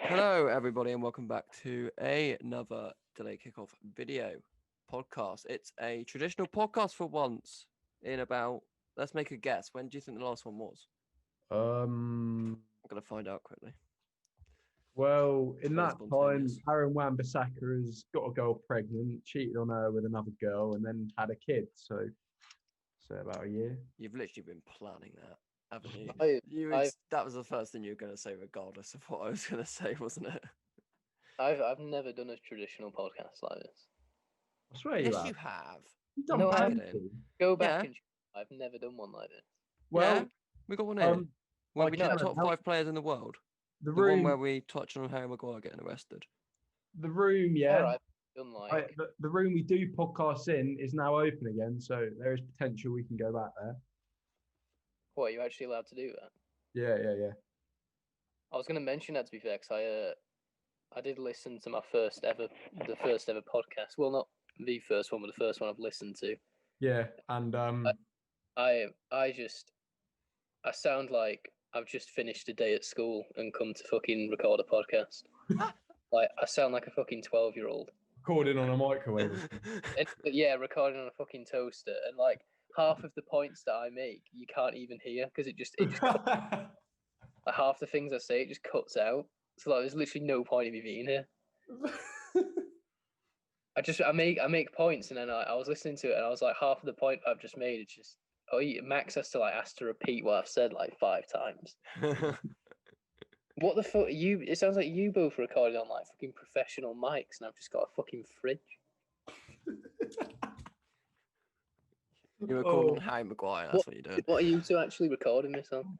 Hello, everybody, and welcome back to another Delay Kickoff video podcast. It's a traditional podcast for once in about, let's make a guess. When do you think the last one was? I'm going to find out quickly. Well, in Very that time, spontaneous. Aaron Wan-Bissaka has got a girl pregnant, cheated on her with another girl, and then had a kid. So about a year. You've literally been planning that, haven't you? That was the first thing you were going to say, regardless of what I was going to say, wasn't it? I've never done a traditional podcast like this. I swear Yes, you have. you have. You've done No, I plenty. haven't. Go back Yeah. and I've never done one like this. Well, Yeah, we got one here. Where I we did can top announce- 5 players in the world. the The one room, where we touched on Harry Maguire getting arrested. the room, yeah. I've done like The room we do podcasts in is now open again, so there is potential we can go back there. what? Are you actually allowed to do that? Yeah. I was going to mention that, to be fair, because I did listen to the first ever podcast. Well, not the first one, but the first one I've listened to. Yeah, and I sound like I've just finished a day at school and come to fucking record a podcast. Like I sound like a fucking 12-year-old. recording on a microwave. Yeah, recording on a fucking toaster, and like half of the points that I make, you can't even hear because it just like, half the things I say it just cuts out. So like, there's literally no point in me being here. I make points, and then I was listening to it, and I was like, half of the point I've just made, it's just Max has to like ask to repeat what I've said like 5 times. What the fuck? It sounds like you both recorded on like fucking professional mics, and I've just got a fucking fridge. You were calling on Harry Maguire, that's what you're doing. What are you two actually recording this on?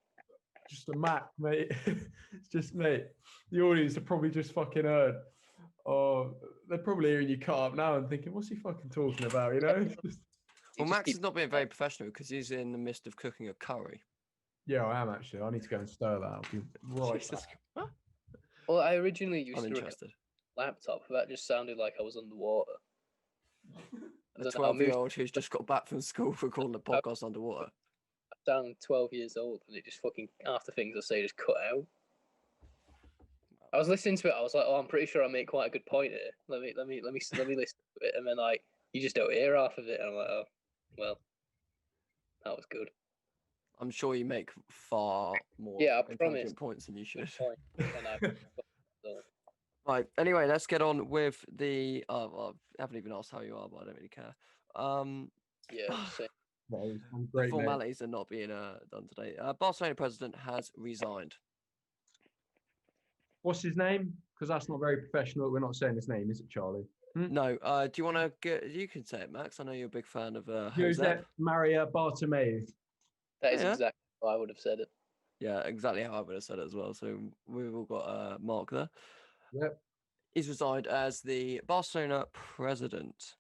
Just a Mac, mate. It's just, mate. The audience have probably just fucking heard. Oh, they're probably hearing you cut up now and thinking, what's he fucking talking about, you know? Well, Max is not being very professional because he's in the midst of cooking a curry. Yeah, I am actually. I need to go and stir that. I'll be right Jesus. back. Well, I originally used I'm to record interested. a laptop, but that just sounded like I was underwater. A 12-year-old who's just got back from school recording a podcast underwater. I sound 12 years old, and it just fucking half the things I say just cut out. I was listening to it. I was like, "Oh, I'm pretty sure I make quite a good point here. Let me listen to it." And then like, you just don't hear half of it, and I'm like, "Oh, well, that was good." I'm sure you make far more intelligent promise. points than you should. Right. Anyway, let's get on with the. I haven't even asked how you are, but I don't really care. Yeah. Same. I'm The great, mate. formalities are not being done today. Barcelona president has resigned. What's his name? Because that's not very professional. We're not saying his name, is it, Charlie? No. Do you want to get? You can say it, Max. I know you're a big fan of Josep Maria Bartomeu. That is exactly how I would have said it. Yeah, exactly how I would have said it as well. So we've all got Mark there. Yep. He's resigned as the Barcelona president.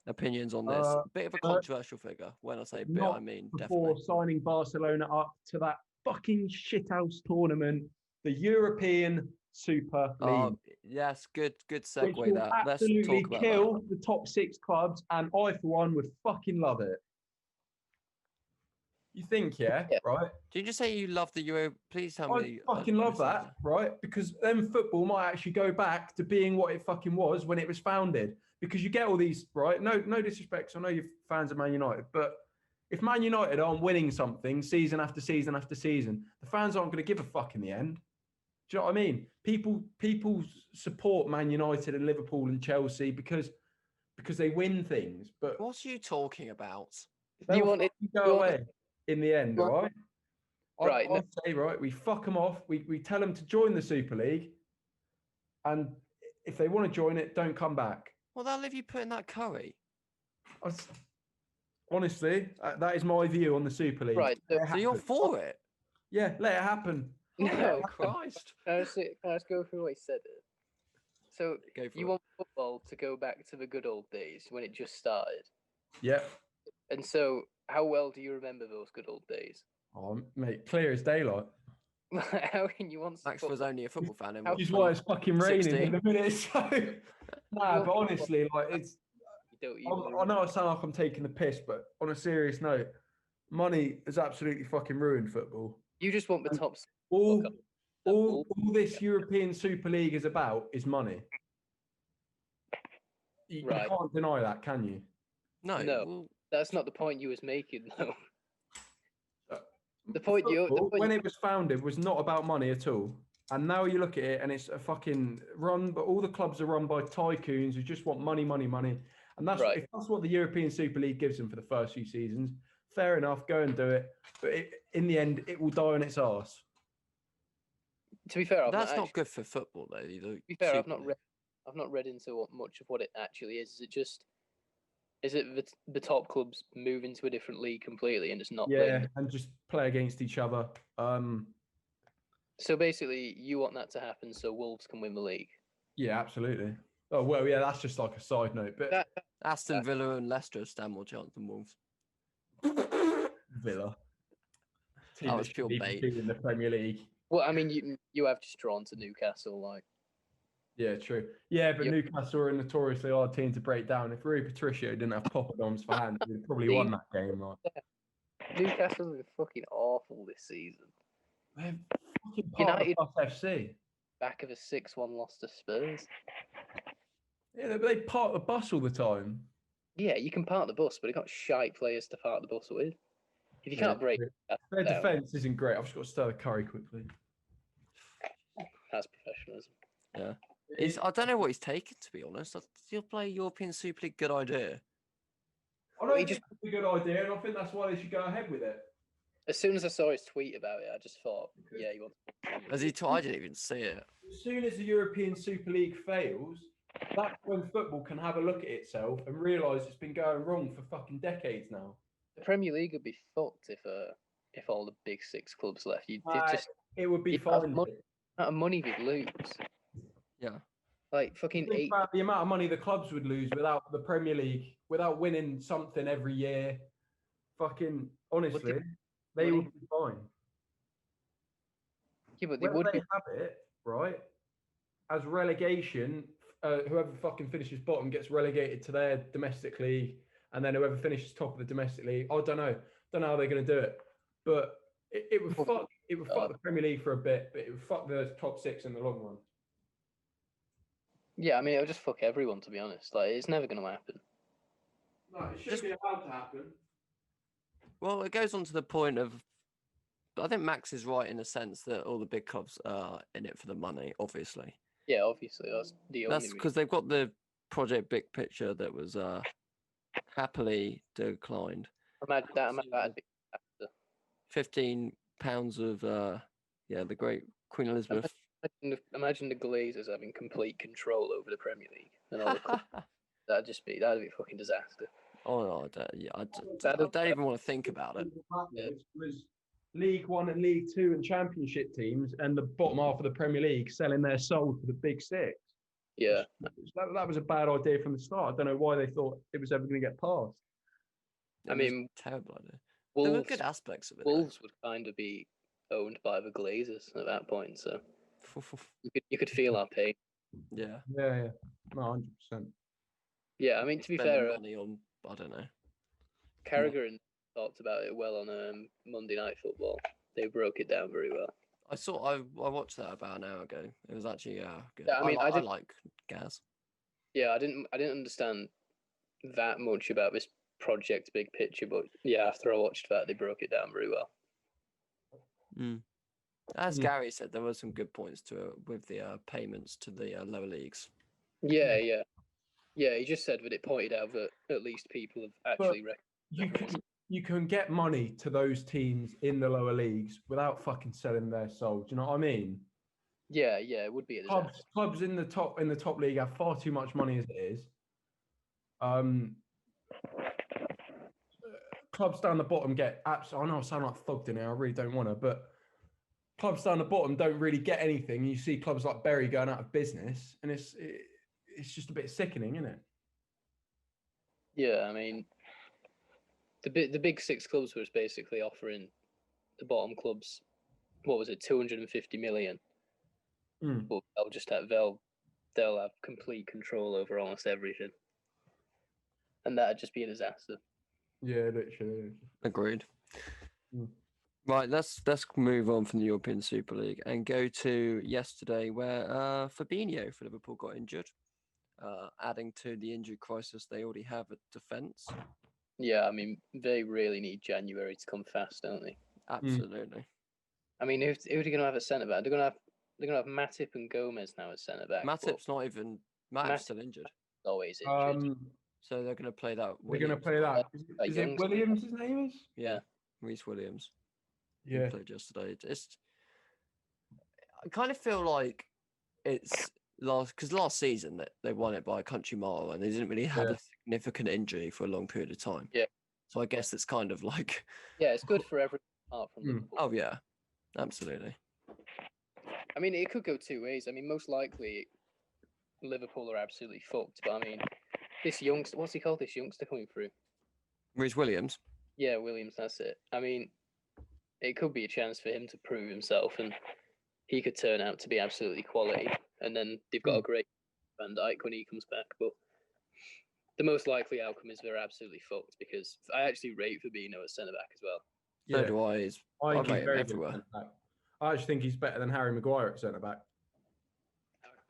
Opinions on this? Bit of a controversial figure. When I say bit, I mean before definitely. signing Barcelona up to that fucking shithouse tournament, the European Super League. Yes, good segue. Which will That let's absolutely talk about kill that. the top 6 clubs, and I, for one, would fucking love it. You think, yeah, right? Did you just say you love the Euro? Please tell me. I fucking love that, right? Because then football might actually go back to being what it fucking was when it was founded. Because you get all these, right? No disrespect. I know you're fans of Man United, but if Man United aren't winning something season after season after season, the fans aren't going to give a fuck in the end. Do you know what I mean? People support Man United and Liverpool and Chelsea because they win things. But what's you talking about? You want it to go away in the end, all right? Right. I'd say, right, we fuck them off. We tell them to join the Super League, and if they want to join it, don't come back. Well, they'll leave you put in that curry. Honestly, that is my view on the Super League. Right. So you're for it? Yeah, let it happen. Oh, Christ. Can I just go through what he said? So you want football to go back to the good old days when it just started? Yeah. And so, how well do you remember those good old days? Oh, mate, clear as daylight. How can you want? Max was only a football fan. Which is why it's fucking raining in a minute. So, nah, but honestly, like it's. I know I sound like I'm taking the piss, but on a serious note, money has absolutely fucking ruined football. You just want the top. all this European Super League is about is money. You Right. can't deny that, can you? No, No. well, That's not the point you was making, though. Uh, The point when it was founded was not about money at all. And now you look at it and it's a fucking run, but all the clubs are run by tycoons who just want money, money, money. And that's Right. if that's what the European Super League gives them for the first few seasons. Fair enough, go and do it. But in the end, it will die on its arse. To be fair, that's not good for football, though. Either. To be fair, I've not read into much of what it actually is. Is it the top clubs move into a different league completely and it's not playing? And just play against each other. So basically, you want that to happen so Wolves can win the league. Yeah, absolutely. Oh well, yeah, that's just like a side note. But Aston Villa and Leicester stand more chance than Wolves. Villa. That was pure bait. In the Premier League. Well, I mean, you have just drawn to Newcastle, like. Yeah, true. Yeah, but Newcastle are a notoriously hard team to break down. If Rui Patricio didn't have poppadoms for hands, he'd probably won that game, right? Newcastle is fucking awful this season. They're fucking part United of FC. back of a 6-1 loss to Spurs. Yeah, they park the bus all the time. Yeah, you can park the bus, but it got shite players to park the bus with. If you can't break their defense isn't great. I've just got to stir the curry quickly. That's professionalism. Yeah. I don't know what he's taken, to be honest. He'll play European Super League, good idea. I don't think it's a good idea, and I think that's why they should go ahead with it. As soon as I saw his tweet about it, I just thought, yeah, you want. As he I didn't even see it. As soon as the European Super League fails, that's when football can have a look at itself and realise it's been going wrong for fucking decades now. The Premier League would be fucked if all the big six clubs left. It would be fine. Amount of money they'd lose. Yeah. Like fucking think about the amount of money the clubs would lose without the Premier League, without winning something every year. Fucking honestly, they would be fine. Yeah, but they would have it, right? As relegation, whoever fucking finishes bottom gets relegated to their domestic league, and then whoever finishes top of the domestic league, I don't know how they're going to do it, but it would fuck the Premier League for a bit, but it would fuck the top six in the long run. Yeah, I mean, it would just fuck everyone, to be honest. Like, it's never going to happen. No, it shouldn't be allowed to happen. Well, it goes on to the point of, I think Max is right in the sense that all the big clubs are in it for the money, obviously. Yeah, obviously. That's the only That's because they've got the Project Big Picture that was happily declined. Imagine that. £15 of, the great Queen Elizabeth. Imagine the Glazers having complete control over the Premier League and all the clubs. that'd be a fucking disaster. Oh no, I don't even want to think about it. It was League One and League Two and Championship teams, and the bottom half of the Premier League selling their soul to the Big Six. Yeah, that was a bad idea from the start. I don't know why they thought it was ever going to get passed. I mean, terrible idea. Wolves, there were good aspects of it. Wolves would kind of be owned by the Glazers at that point, so you could feel our pain. Yeah, no, 100%. Yeah, I mean, to be fair, money on, I don't know. Carragher talked about it well on Monday Night Football. They broke it down very well. I watched that about an hour ago. It was actually good. Yeah, I mean, I like Gaz. Yeah, I didn't understand that much about this project big picture, but yeah, after I watched that, they broke it down very well. As Gary said, there were some good points to it with the payments to the lower leagues. Yeah. He just said that it pointed out that at least people have actually you can get money to those teams in the lower leagues without fucking selling their soul. Do you know what I mean? Yeah, it would be a disaster. Clubs in the top league have far too much money as it is. Clubs down the bottom get I know I sound like thugged in here. I really don't want to, but clubs down the bottom don't really get anything. You see clubs like Bury going out of business, and it's just a bit sickening, isn't it? Yeah, I mean, the big six clubs was basically offering the bottom clubs, what was it, 250 million. But they'll have complete control over almost everything, and that'd just be a disaster. Yeah, literally. Agreed. Right, let's move on from the European Super League and go to yesterday, where Fabinho for Liverpool got injured, adding to the injury crisis they already have at defence. Yeah, I mean, they really need January to come fast, don't they? Absolutely. I mean, who are they going to have at centre back? They're going to have Matip and Gomez now at centre back. Matip's not even. Matip's still injured, always injured. so they're going to play that. They're going to play that. Is it Williams? His name is. Yeah, Reece Williams. Yeah. He played yesterday. I kind of feel like it's last season that they won it by a country mile and they didn't really have a significant injury for a long period of time. Yeah. So I guess it's kind of like. Yeah, it's good for everyone apart from Liverpool. Oh yeah, absolutely. I mean, it could go two ways. I mean, most likely Liverpool are absolutely fucked. But I mean, this youngster, what's he called? This youngster coming through? Reece Williams. Yeah, Williams. That's it. I mean, it could be a chance for him to prove himself, and he could turn out to be absolutely quality. And then they've got a great Van Dijk when he comes back. But the most likely outcome is they're absolutely fucked because I actually rate Fabinho as centre back as well. Yeah, so do I. I rate him everywhere. I actually think he's better than Harry Maguire at centre back.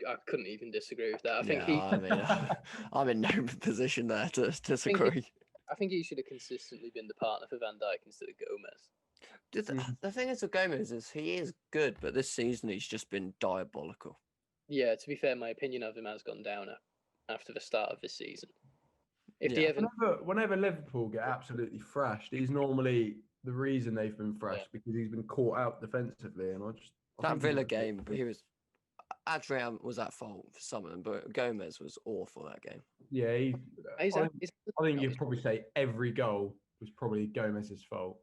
I couldn't even disagree with that. I think I'm in no position there to disagree. I think he should have consistently been the partner for Van Dijk instead of Gomez. The thing is with Gomez is he is good, but this season he's just been diabolical. Yeah, to be fair, my opinion of him has gone down after the start of this season. Whenever Liverpool get absolutely thrashed, he's normally the reason they've been thrashed because he's been caught out defensively. And that Villa game, but Adrian was at fault for some of them, but Gomez was awful that game. Yeah, I think you'd probably say every goal was probably Gomez's fault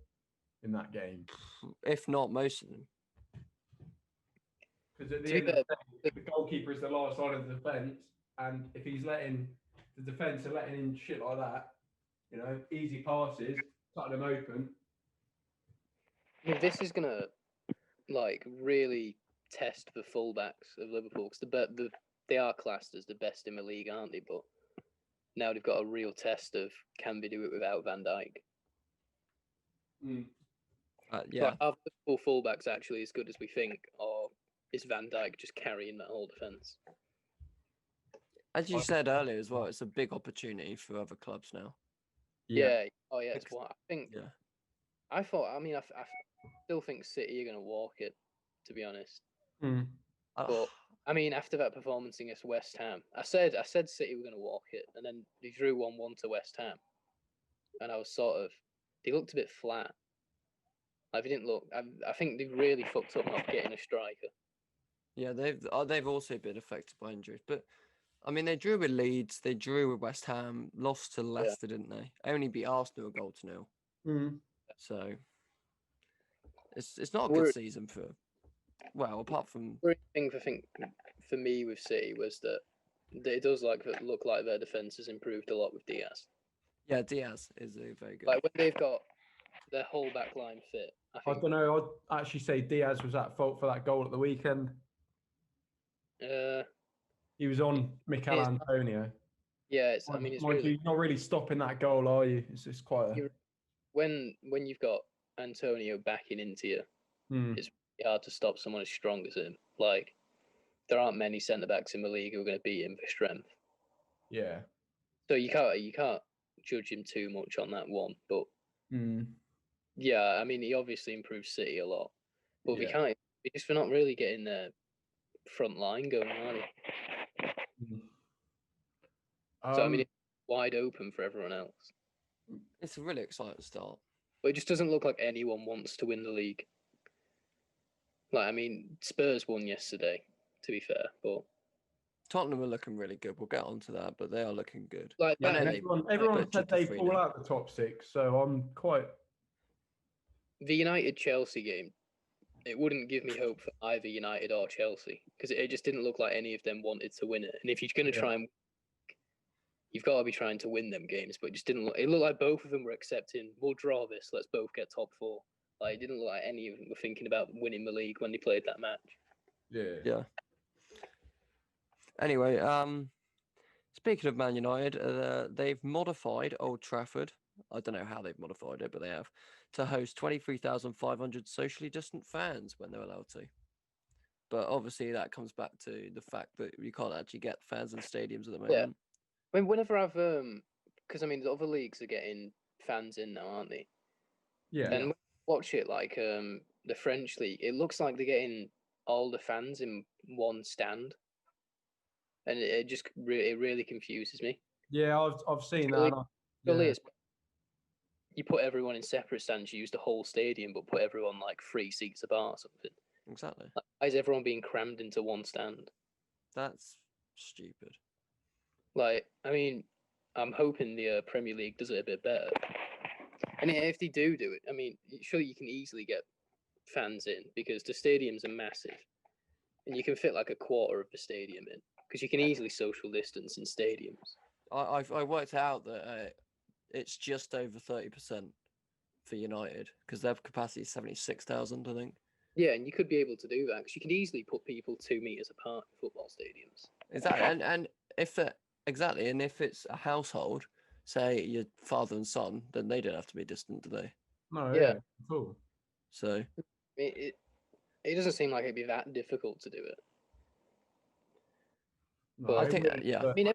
in that game, if not most of them. Because at the end of the day, the goalkeeper is the last line of the defence, and if he's letting the defence are letting in shit like that, easy passes, cutting them open. I mean, this is gonna really test the fullbacks of Liverpool because they are classed as the best in the league, aren't they? But now they've got a real test of can they do it without Van Dijk? Yeah. Are Liverpool fullbacks actually as good as we think, or is Van Dijk just carrying that whole defence? As you said earlier as well, it's a big opportunity for other clubs now. Yeah. Oh yeah, it's what I think. Yeah. I still think City are going to walk it, to be honest. But I mean, after that performance against West Ham, I said City were going to walk it, and then they drew 1-1 to West Ham, and I was they looked a bit flat. They didn't look. I think they really fucked up not getting a striker. Yeah, they've also been affected by injuries, but I mean, they drew with Leeds, they drew with West Ham, lost to Leicester, didn't they? Only beat Arsenal 1-0. So it's not a good season for. Well, apart from the thing for me with City was that it does look like their defense has improved a lot with Diaz. Yeah, Diaz is a very good. Like when they've got their whole back line fit. I don't know. I'd actually say Diaz was at fault for that goal at the weekend. He was on Mikel Antonio. Yeah, it's really, you're not really stopping that goal, are you? It's just quite when you've got Antonio backing into you, it's really hard to stop someone as strong as him. Like there aren't many centre backs in the league who are going to beat him for strength. Yeah. So you can't judge him too much on that one, but yeah, I mean he obviously improved City a lot, but we can't because we're not really getting their front line going, are we? So I mean, it's wide open for everyone else. It's a really exciting start. But it just doesn't look like anyone wants to win the league. Like, I mean, Spurs won yesterday, to be fair, but Tottenham are looking really good. We'll get onto that, but they are looking good. Like everyone said they fall out the top six, so I'm quite. The United-Chelsea game, it wouldn't give me hope for either United or Chelsea because it just didn't look like any of them wanted to win it. And if you're going to try and you've got to be trying to win them games, but it just didn't look. It looked like both of them were accepting. We'll draw this. Let's both get top four. Like it didn't look like any of them were thinking about winning the league when they played that match. Yeah. Anyway, speaking of Man United, they've modified Old Trafford I don't know how they've modified it, but they have, to host 23,500 socially distant fans when they're allowed to. But obviously, that comes back to the fact that you can't actually get fans in stadiums at the moment. Yeah. I mean, whenever I've because I mean, the other leagues are getting fans in now, aren't they? Yeah. And when you watch it like the French league, it looks like they're getting all the fans in one stand, and it just it really confuses me. Yeah, I've seen Surely, that. surely Yeah. it's you put everyone in separate stands, you use the whole stadium, but put everyone like 3 seats apart or something. Exactly. Like, why is everyone being crammed into one stand? That's stupid. Like, I mean, I'm hoping the Premier League does it a bit better. And if they do it, I mean, surely you can easily get fans in because the stadiums are massive, and you can fit like a quarter of the stadium in because you can easily social distance in stadiums. I worked out that it's just over 30% for United because their capacity is 76,000, I think. Yeah, and you could be able to do that because you can easily put people 2 meters apart in football stadiums. Exactly, and if it exactly, and if it's a household, say your father and son, then they don't have to be distant, do they? No, Yeah. yeah, cool. So It doesn't seem like it'd be that difficult to do it. No, But I think, yeah. I mean,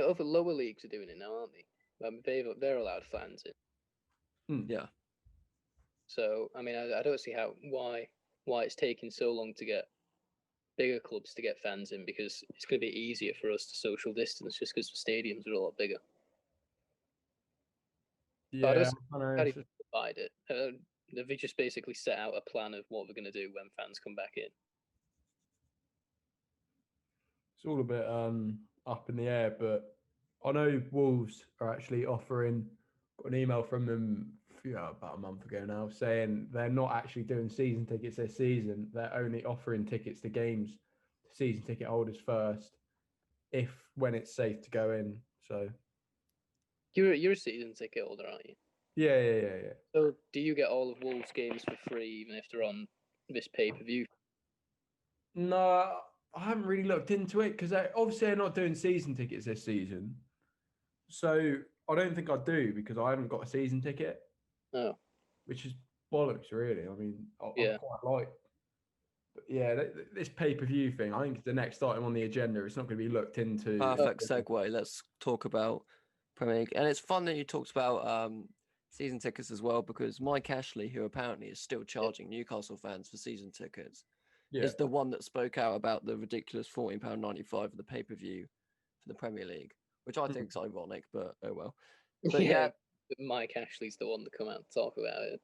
other lower leagues are doing it now, aren't they? They're allowed fans in. Yeah. So I mean, I don't see why it's taking so long to get bigger clubs to get fans in because it's going to be easier for us to social distance just because the stadiums are a lot bigger. But I Yeah, don't see I know. how they divide it. They just basically set out a plan of what we're going to do when fans come back in. It's all a bit up in the air, but I know Wolves are actually offering. Got an email from them about a month ago now saying they're not actually doing season tickets this season. They're only offering tickets to games to season ticket holders first, if when it's safe to go in. So You're a season ticket holder, aren't you? yeah. So do you get all of Wolves games for free even if they're on this pay-per-view? No, I haven't really looked into it because obviously they're not doing season tickets this season. So I don't think I do because I haven't got a season ticket. Oh. Which is bollocks, really. I mean, Yeah. I quite like. But yeah, this pay-per-view thing, I think it's the next item on the agenda. It's not going to be looked into. Perfect segue. Let's talk about Premier League. And it's fun that you talked about season tickets as well, because Mike Ashley, who apparently is still charging Newcastle fans for season tickets, is the one that spoke out about the ridiculous £14.95 for the pay-per-view for the Premier League, which I think is ironic, but oh well. But yeah, Mike Ashley's the one to come out and talk about it.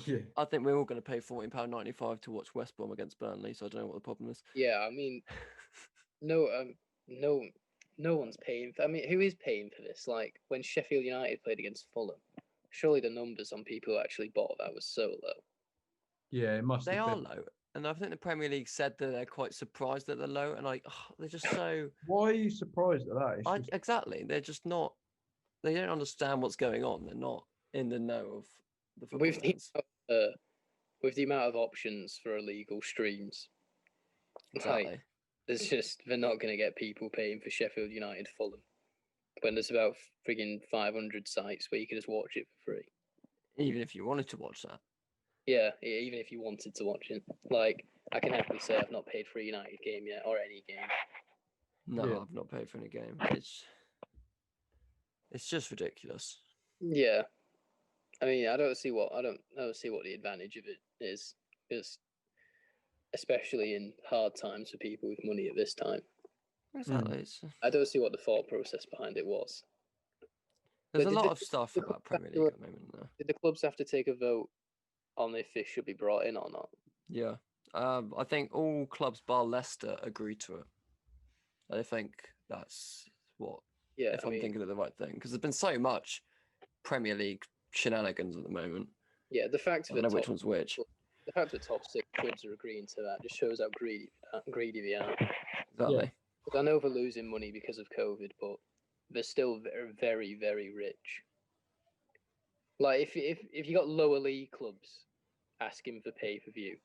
Yeah. I think we're all going to pay £14.95 to watch West Brom against Burnley, so I don't know what the problem is. Yeah, I mean, no one's paying. I mean, who is paying for this? Like when Sheffield United played against Fulham, surely the numbers on people who actually bought that was so low. Yeah, it must. They have are been. low, and I think the Premier League said that they're quite surprised that they're low, and like they're just so. Why are you surprised at that? It's just... Exactly, they're just not. They don't understand what's going on. They're not in the know of the football events. With the amount of options for illegal streams, Exactly. like, they're not going to get people paying for Sheffield United Fulham when there's about frigging 500 sites where you can just watch it for free. Even if you wanted to watch that. Yeah, even if you wanted to watch it. Like, I can happily say I've not paid for a United game yet, or any game. No, Yeah. I've not paid for any game. It's just ridiculous. Yeah, I mean, I don't see what the advantage of it is, because especially in hard times for people with money at this time, Exactly. I don't see what the thought process behind it was. There's But a did lot the- of stuff the about clubs Premier have League to- at the moment, though. Did the clubs have to take a vote on if this should be brought in or not? Yeah. I think all clubs bar Leicester agree to it. I think that's what. Yeah, if I'm thinking of the right thing, because there's been so much Premier League shenanigans at the moment. yeah, the fact I of don't know which one's which. the fact that top 6 clubs are agreeing to that just shows how greedy they are. Exactly. I know they're losing money because of COVID, but they're still very, very rich. Like if you got lower league clubs asking for pay-per-view,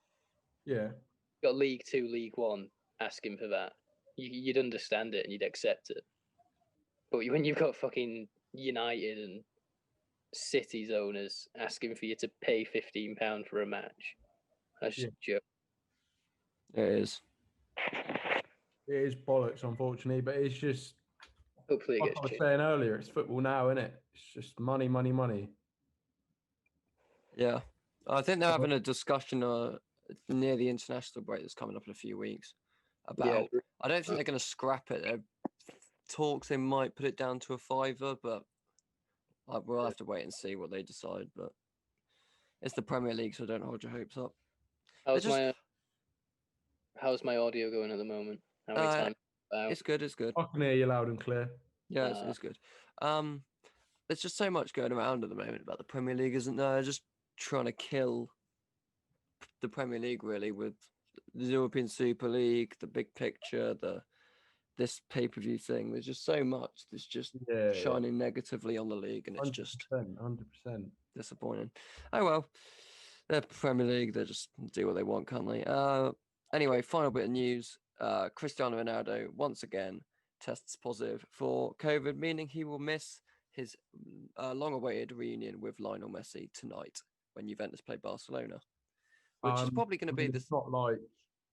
Yeah. you got League 2, League 1 asking for that, you'd understand it and you'd accept it. But when you've got fucking United and City's owners asking for you to pay £15 for a match. That's just a joke. It is. It is bollocks, unfortunately, but it's just Hopefully it like gets I was changed. saying earlier. It's football now, isn't it? It's just money, money, money. Yeah. I think they're having a discussion near the international break that's coming up in a few weeks about. Yeah, I don't think they're going to scrap it. There talks they might put it down to a £5, but we'll have to wait and see what they decide. But it's the Premier League, so don't hold your hopes up. How's my audio going at the moment? How many times? It's good. It's good. I can hear you loud and clear. Yeah, it's good. There's just so much going around at the moment about the Premier League, isn't there? Just trying to kill the Premier League really with the European Super League, the big picture, this pay-per-view thing. There's just so much that's just shining negatively on the league, and it's 100%, just 100%. disappointing. Oh well, they're Premier League. They just do what they want, can't they? Anyway, final bit of news. Cristiano Ronaldo once again tests positive for COVID, meaning he will miss his long-awaited reunion with Lionel Messi tonight when Juventus play Barcelona, which is probably going to be this. It's not like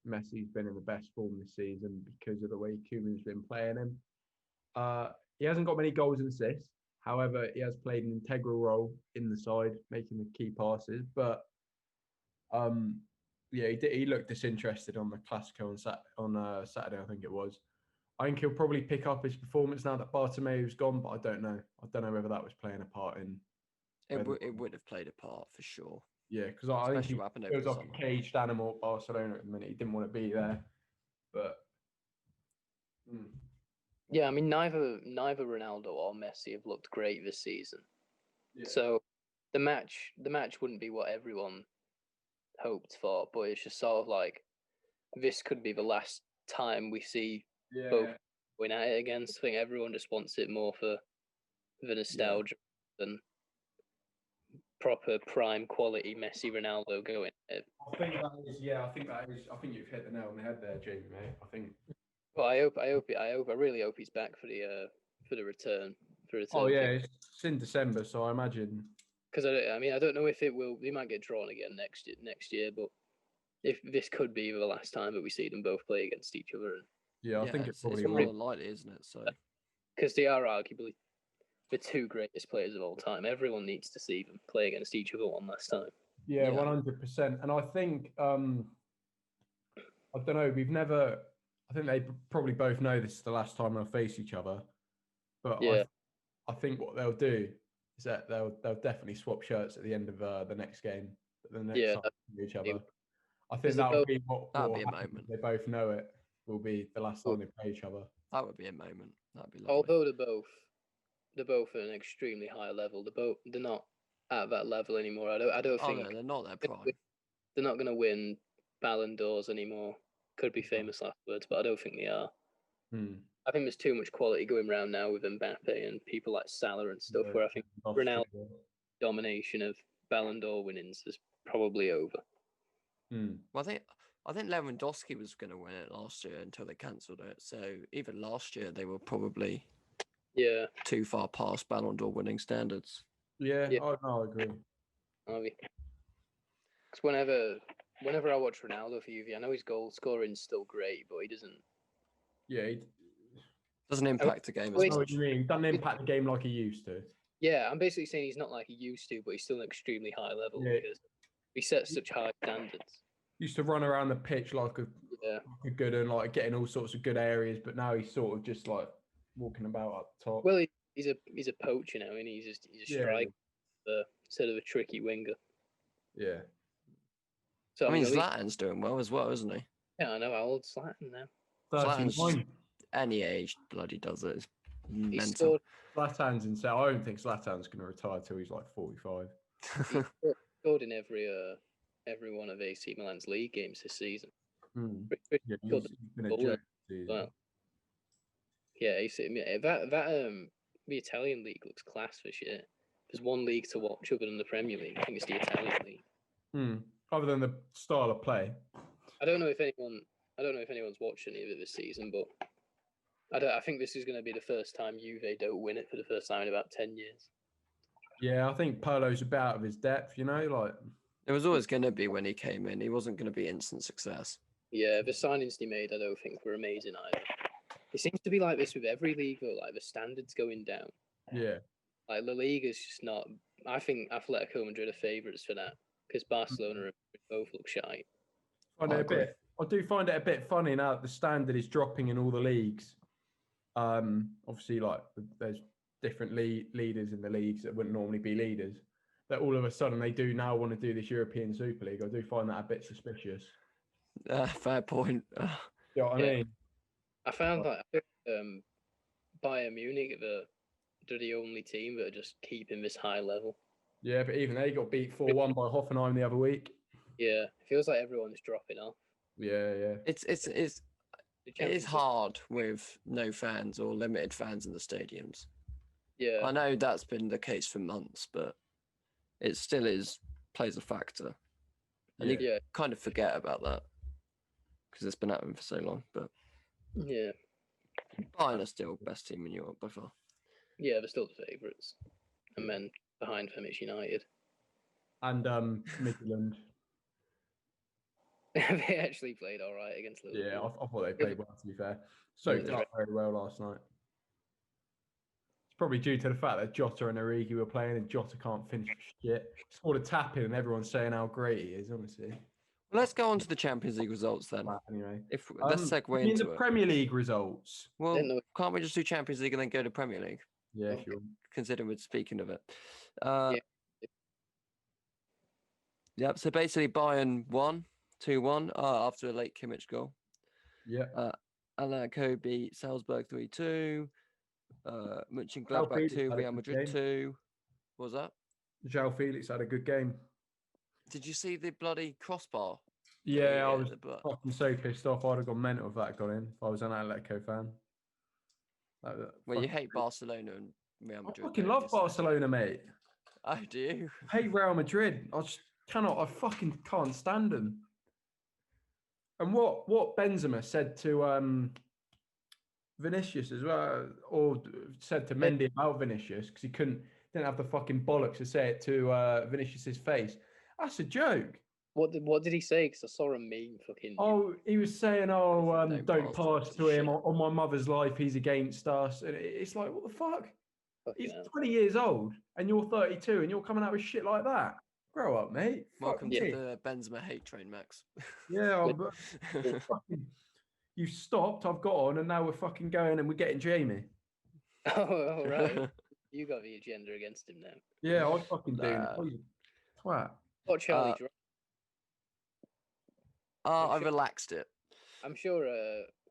Messi's been in the best form this season because of the way Koeman's been playing him. He hasn't got many goals and assists. However, he has played an integral role in the side, making the key passes. But yeah, he looked disinterested on the Clasico on Saturday, I think it was. I think he'll probably pick up his performance now that Bartomeu's gone, but I don't know. I don't know whether that was playing a part in. It would have played a part for sure. Yeah, because I think he feels like a caged animal at Barcelona at the minute. He didn't want to be there, but. Yeah, I mean, neither Ronaldo or Messi have looked great this season. Yeah. So the match wouldn't be what everyone hoped for, but it's just sort of like this could be the last time we see both win at it again. So I think everyone just wants it more for the nostalgia than proper prime quality Messi Ronaldo going. I think that is. Yeah, I think that is. I think you've hit the nail on the head there, Jamie, mate. I think. Well, I really hope he's back for the return. Oh yeah, it's in December, so I imagine. Because I don't know if it will. They might get drawn again next year, but if this could be the last time that we see them both play against each other. Yeah, I think it's probably more than likely, isn't it? So because they are arguably the two greatest players of all time. Everyone needs to see them play against each other one last time. Yeah, 100%. And I think I don't know. I think they probably both know this is the last time they'll face each other. But I think what they'll do is that they'll definitely swap shirts at the end of the next game. The next time they see each other. I think that'll be what will happen. A moment. They both know it will be the last time they play each other. That would be a moment. That'd be lovely. Although they're both at an extremely high level. They're not at that level anymore. I don't think. No, they're not their prime. They're not going to win Ballon d'Ors anymore. Could be famous last words, but I don't think they are. I think there's too much quality going around now with Mbappe and people like Salah and stuff. Where I think Ronaldo's domination of Ballon d'Or winnings is probably over. Well, I think Lewandowski was going to win it last year until they cancelled it. So even last year, they were probably too far past Ballon d'Or winning standards. Yeah. I agree. Because whenever I watch Ronaldo for Juve, I know his goal scoring is still great, but he doesn't. Yeah, he doesn't impact the game as much. What you mean? Doesn't impact the game like he used to. Yeah, I'm basically saying he's not like he used to, but he's still an extremely high level because he sets such high standards. Used to run around the pitch like a good and like getting all sorts of good areas, but now he's sort of just like walking about up top. Well, he's a poacher now, and he's a striker instead of a tricky winger. Yeah. So I mean, Zlatan's doing well as well, isn't he? Yeah, I know how old Zlatan now. Zlatan's any age bloody does it. It's mental. Zlatan's insane. I don't think Zlatan's going to retire till he's like 45. He scored in every one of AC Milan's league games this season. He's been a joke season. Well, yeah, the Italian league looks class this year. There's one league to watch other than the Premier League. I think it's the Italian league. Other than the style of play. I don't know if anyone's watched any of it this season, but I think this is going to be the first time Juve don't win it for the first time in about 10 years. Yeah, I think Polo's a bit out of his depth, like. It was always going to be when he came in. He wasn't going to be instant success. Yeah, the signings he made, I don't think were amazing either. It seems to be like this with every league, though. Like the standards going down. Yeah. Like La Liga's just not. I think Atletico Madrid are favourites for that because Barcelona both look shy. I do find it a bit funny now that the standard is dropping in all the leagues. Obviously, like there's different leaders in the leagues that wouldn't normally be leaders. That all of a sudden they do now want to do this European Super League. I do find that a bit suspicious. Fair point. You know what I mean? I found like Bayern Munich they're the only team that are just keeping this high level. Yeah, but even they got beat 4-1 by Hoffenheim the other week. Yeah, it feels like everyone's dropping off. Yeah. It's hard with no fans or limited fans in the stadiums. Yeah, I know that's been the case for months, but it still plays a factor, and you kind of forget about that because it's been happening for so long. But yeah, Bayern are still best team in Europe by far. Yeah, they're still the favourites, and then behind them it's United and Midland. They actually played all right against Liverpool. Yeah, I thought they played well, to be fair. Soaked up very well last night. It's probably due to the fact that Jota and Origi were playing and Jota can't finish shit. Scored a tap in and everyone's saying how great he is, honestly. Well, let's go on to the Champions League results then. Anyway, Let's segue into the Premier League results. Well, can't we just do Champions League and then go to Premier League? Yeah, sure. Considering we're speaking of it. Yep. So basically, Bayern won 2-1 after a late Kimmich goal. Yeah. Atletico beat Salzburg 3-2. Mönchengladbach 2, Real Madrid 2. What was that? João Felix had a good game. Did you see the bloody crossbar? Yeah, I was fucking so pissed off. I'd have gone mental if that got in. If I was an Atletico fan. Well, you hate Barcelona and Real Madrid. I fucking love Barcelona, mate. I do. I hate Real Madrid. I fucking can't stand them. And what Benzema said to Vinicius as well, or said to Mendy about Vinicius, because he didn't have the fucking bollocks to say it to Vinicius's face. That's a joke. What did he say? Because I saw a meme fucking. Oh, he was saying, don't pass to him. On my mother's life, he's against us. And it's like, what the fuck? He's 20 years old and you're 32 and you're coming out with shit like that. Grow up, mate. Welcome to the Benzema hate train, Max. Yeah, you stopped, I've got on, and now we're fucking going and we're getting Jamie. Oh, right. You got the agenda against him now. Yeah, I fucking do. Twat. What Charlie? I relaxed it. I'm sure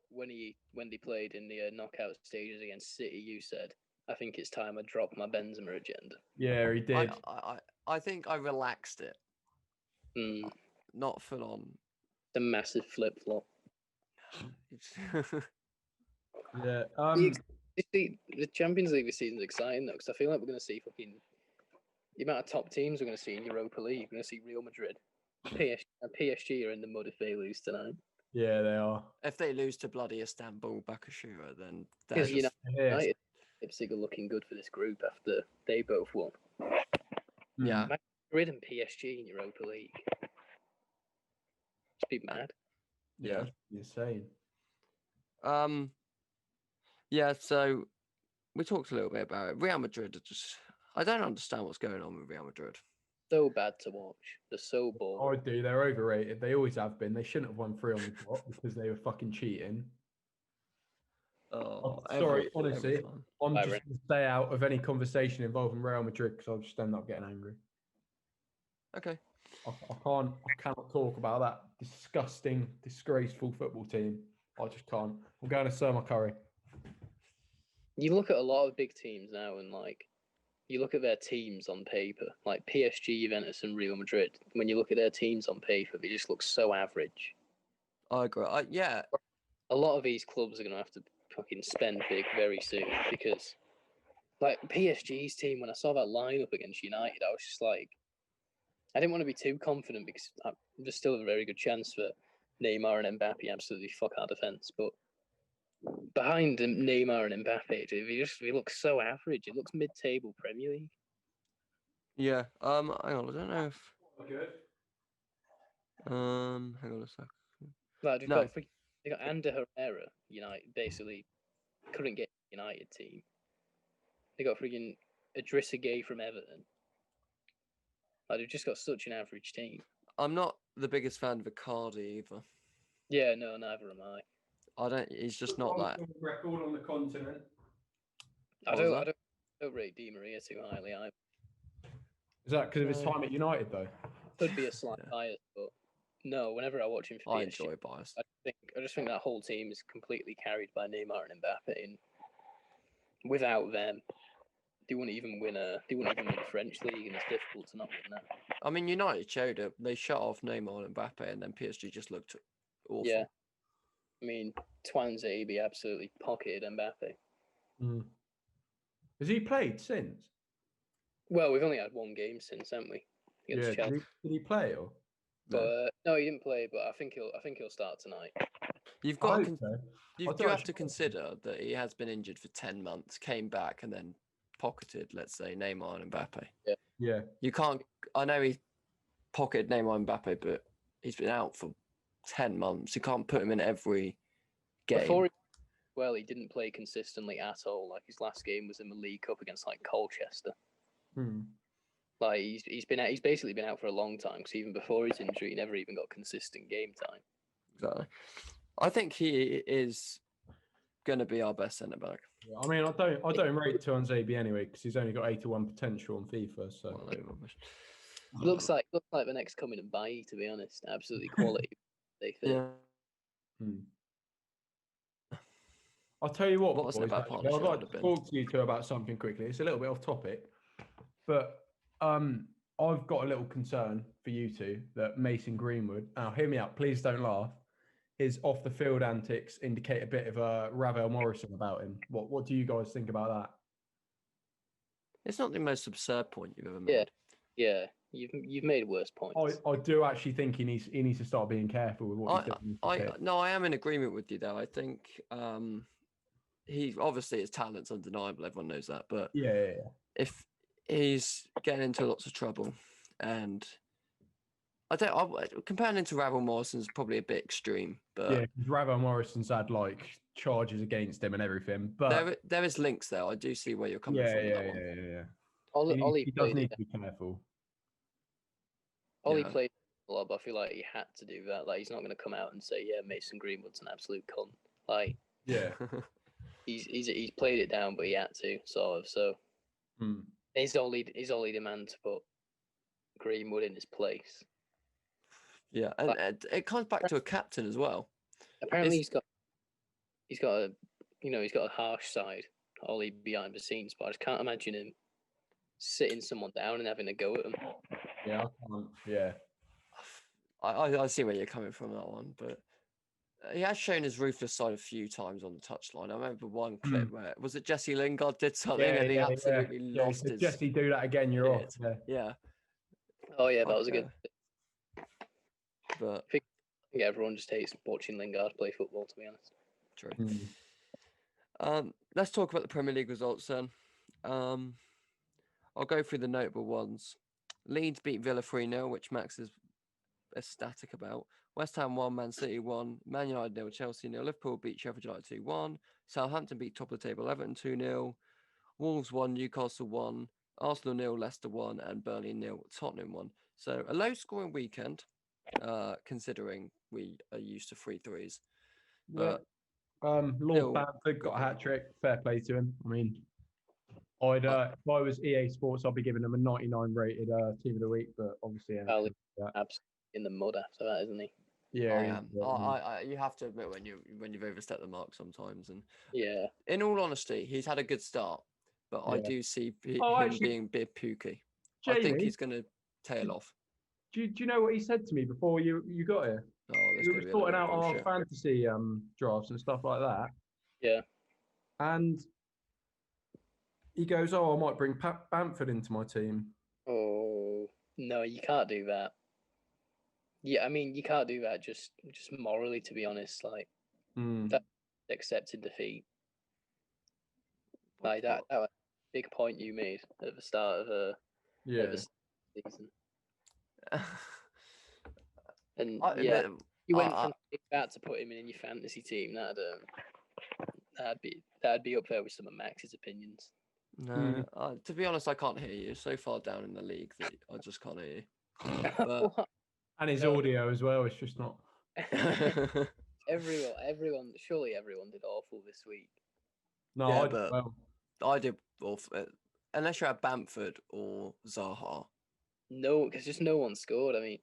when he played in the knockout stages against City, you said, I think it's time I drop my Benzema agenda. Yeah, he did. I think I relaxed it. Not full on. The massive flip flop. Yeah. The Champions League this season is exciting though, because I feel like we're going to see fucking the amount of top teams we're going to see in Europa League. We're going to see Real Madrid. PSG are in the mud if they lose tonight. Yeah, they are. If they lose to bloody Istanbul Bakashura, then because United Leipzig are looking good for this group after they both won. Yeah, Madrid and PSG in Europa League. Just be mad. Yeah, insane. Yeah. So we talked a little bit about it. Real Madrid are I don't understand what's going on with Real Madrid. So bad to watch. They're so boring. I do. They're overrated. They always have been. They shouldn't have won 3 on the trot because they were fucking cheating. Oh, sorry, honestly, I'm just going to stay out of any conversation involving Real Madrid because I'll just end up getting angry. Okay. I cannot talk about that disgusting, disgraceful football team. I just can't. I'm going to serve my curry. You look at a lot of big teams now and you look at their teams on paper, like PSG, Juventus and Real Madrid. When you look at their teams on paper, they just look so average. I agree. Yeah. A lot of these clubs are going to have to fucking spend big very soon because like PSG's team, when I saw that lineup against United, I was just like, I didn't want to be too confident because there's still a very good chance for Neymar and Mbappe absolutely fuck our defence. But behind Neymar and Mbappe, he looks so average. It looks mid-table Premier League. Yeah. Hang on. I don't know if. Good. Hang on a sec. Like they've No. got they got Ander Herrera, United, basically couldn't get United team. They got freaking Idrissa Gueye from Everton. Like they've just got such an average team. I'm not the biggest fan of Icardi either. Yeah, no, neither am I. I don't. He's just not that. Record on the continent. I What was don't, that? I don't rate Di Maria too highly. I Is that because of his No. time at United though? could be a slight Yeah. bias, but no. Whenever I watch him for I PSG, enjoy bias. I just think that whole team is completely carried by Neymar and Mbappe, and without them, they wouldn't even win the French league, and it's difficult to not win that. I mean, United showed it. They shut off Neymar and Mbappe, and then PSG just looked awful. Yeah, I mean, Twanzebe be absolutely pocketed Mbappe. Mm. Has he played since? Well, we've only had one game since, haven't we? Against Chelsea. Did he play or? But no, he didn't play. But I think he'll start tonight. You've I got. hope so. You I do thought have I to consider that he has been injured for 10 months, came back, and then pocketed, let's say, Neymar and Mbappe. Yeah. You can't. I know he pocketed Neymar and Mbappe, but he's been out for 10 months. You can't put him in every game. Before he didn't play consistently at all. Like his last game was in the League Cup against like Colchester. Hmm. Like he's basically been out for a long time because even before his injury, he never even got consistent game time. Exactly. I think he is going to be our best centre back. Yeah, I mean, I don't rate Tuanzebe anyway because he's only got 81 potential on FIFA. So Well, no rubbish. Looks like the next coming of Bailly, to be honest. Absolutely quality. They fit. Yeah. Hmm. I'll tell you what, What was it boys. about Actually, I'd partnership like would to have been? talk to you two about something quickly. It's a little bit off topic, but I've got a little concern for you two that Mason Greenwood. Now, hear me out. Please don't laugh. His off the field antics indicate a bit of a Ravel Morrison about him. What do you guys think about that? It's not the most absurd point you've ever made. Yeah. You've made worse points. I do actually think he needs to start being careful with what he's doing. No, I am in agreement with you though. I think he obviously his talent's undeniable. Everyone knows that, but Yeah. if he's getting into lots of trouble, and comparing him to Ravel Morrison's probably a bit extreme, but Yeah, because Ravel Morrison's had like charges against him and everything. But there is links there. I do see where you're coming from. yeah. That one. He does need to be careful. Ollie played a lot, but I feel like he had to do that. Like he's not going to come out and say, "Yeah, Mason Greenwood's an absolute cunt." Like Yeah. he's played it down, but he had to sort of. So his only demand to put Greenwood in his place. Yeah, and it comes back to a captain as well. Apparently, he's got a harsh side, Ollie, behind the scenes. But I just can't imagine him sitting someone down and having a go at him. Yeah, I can't. Yeah. I see where you're coming from that one, but he has shown his ruthless side a few times on the touchline. I remember one clip where was it Jesse Lingard did something and he absolutely lost his. Jesse, do that again, you're off. Yeah. Oh yeah, that was a good. But I think everyone just hates watching Lingard play football. To be honest. True. Let's talk about the Premier League results then. I'll go through the notable ones. Leeds beat Villa 3-0, which Max is ecstatic about. West Ham 1, Man City 1, Man United 0, Chelsea 0, Liverpool beat Sheffield United 2-1, Southampton beat top of the table Everton 2-0, Wolves 1, Newcastle 1, Arsenal 0, Leicester 1, and Burnley 0, Tottenham 1. So a low scoring weekend, considering we are used to 3-3s. But Lord Bamford got a hat trick. Fair play to him. I mean, if I was EA Sports, I'd be giving them a 99 rated team of the week, but obviously, absolutely in the mud after that, isn't he? Yeah, you have to admit when you've overstepped the mark sometimes, and yeah. In all honesty, he's had a good start, but I do see him being a bit pooky. Jamie, I think he's going to tail off. Do you know what he said to me before you got here? He was sorting out our fantasy drafts and stuff like that. Yeah. And he goes, "Oh, I might bring Bamford into my team." Oh no, you can't do that. Yeah, I mean, you can't do that just morally, to be honest. Like that's accepted defeat. Like that was a big point you made at the start of Yeah. ever since the season. And I- yeah, the- you went I- from that to put him in your fantasy team. That'd be up there with some of Max's opinions. No, to be honest, I can't hear you. So far down in the league that I just can't hear you. But What? And his No. audio as well. It's just not. everyone, surely everyone did awful this week. No, Yeah, I but- well. I did unless you're at Bamford or Zaha. No, because just no one scored. I mean,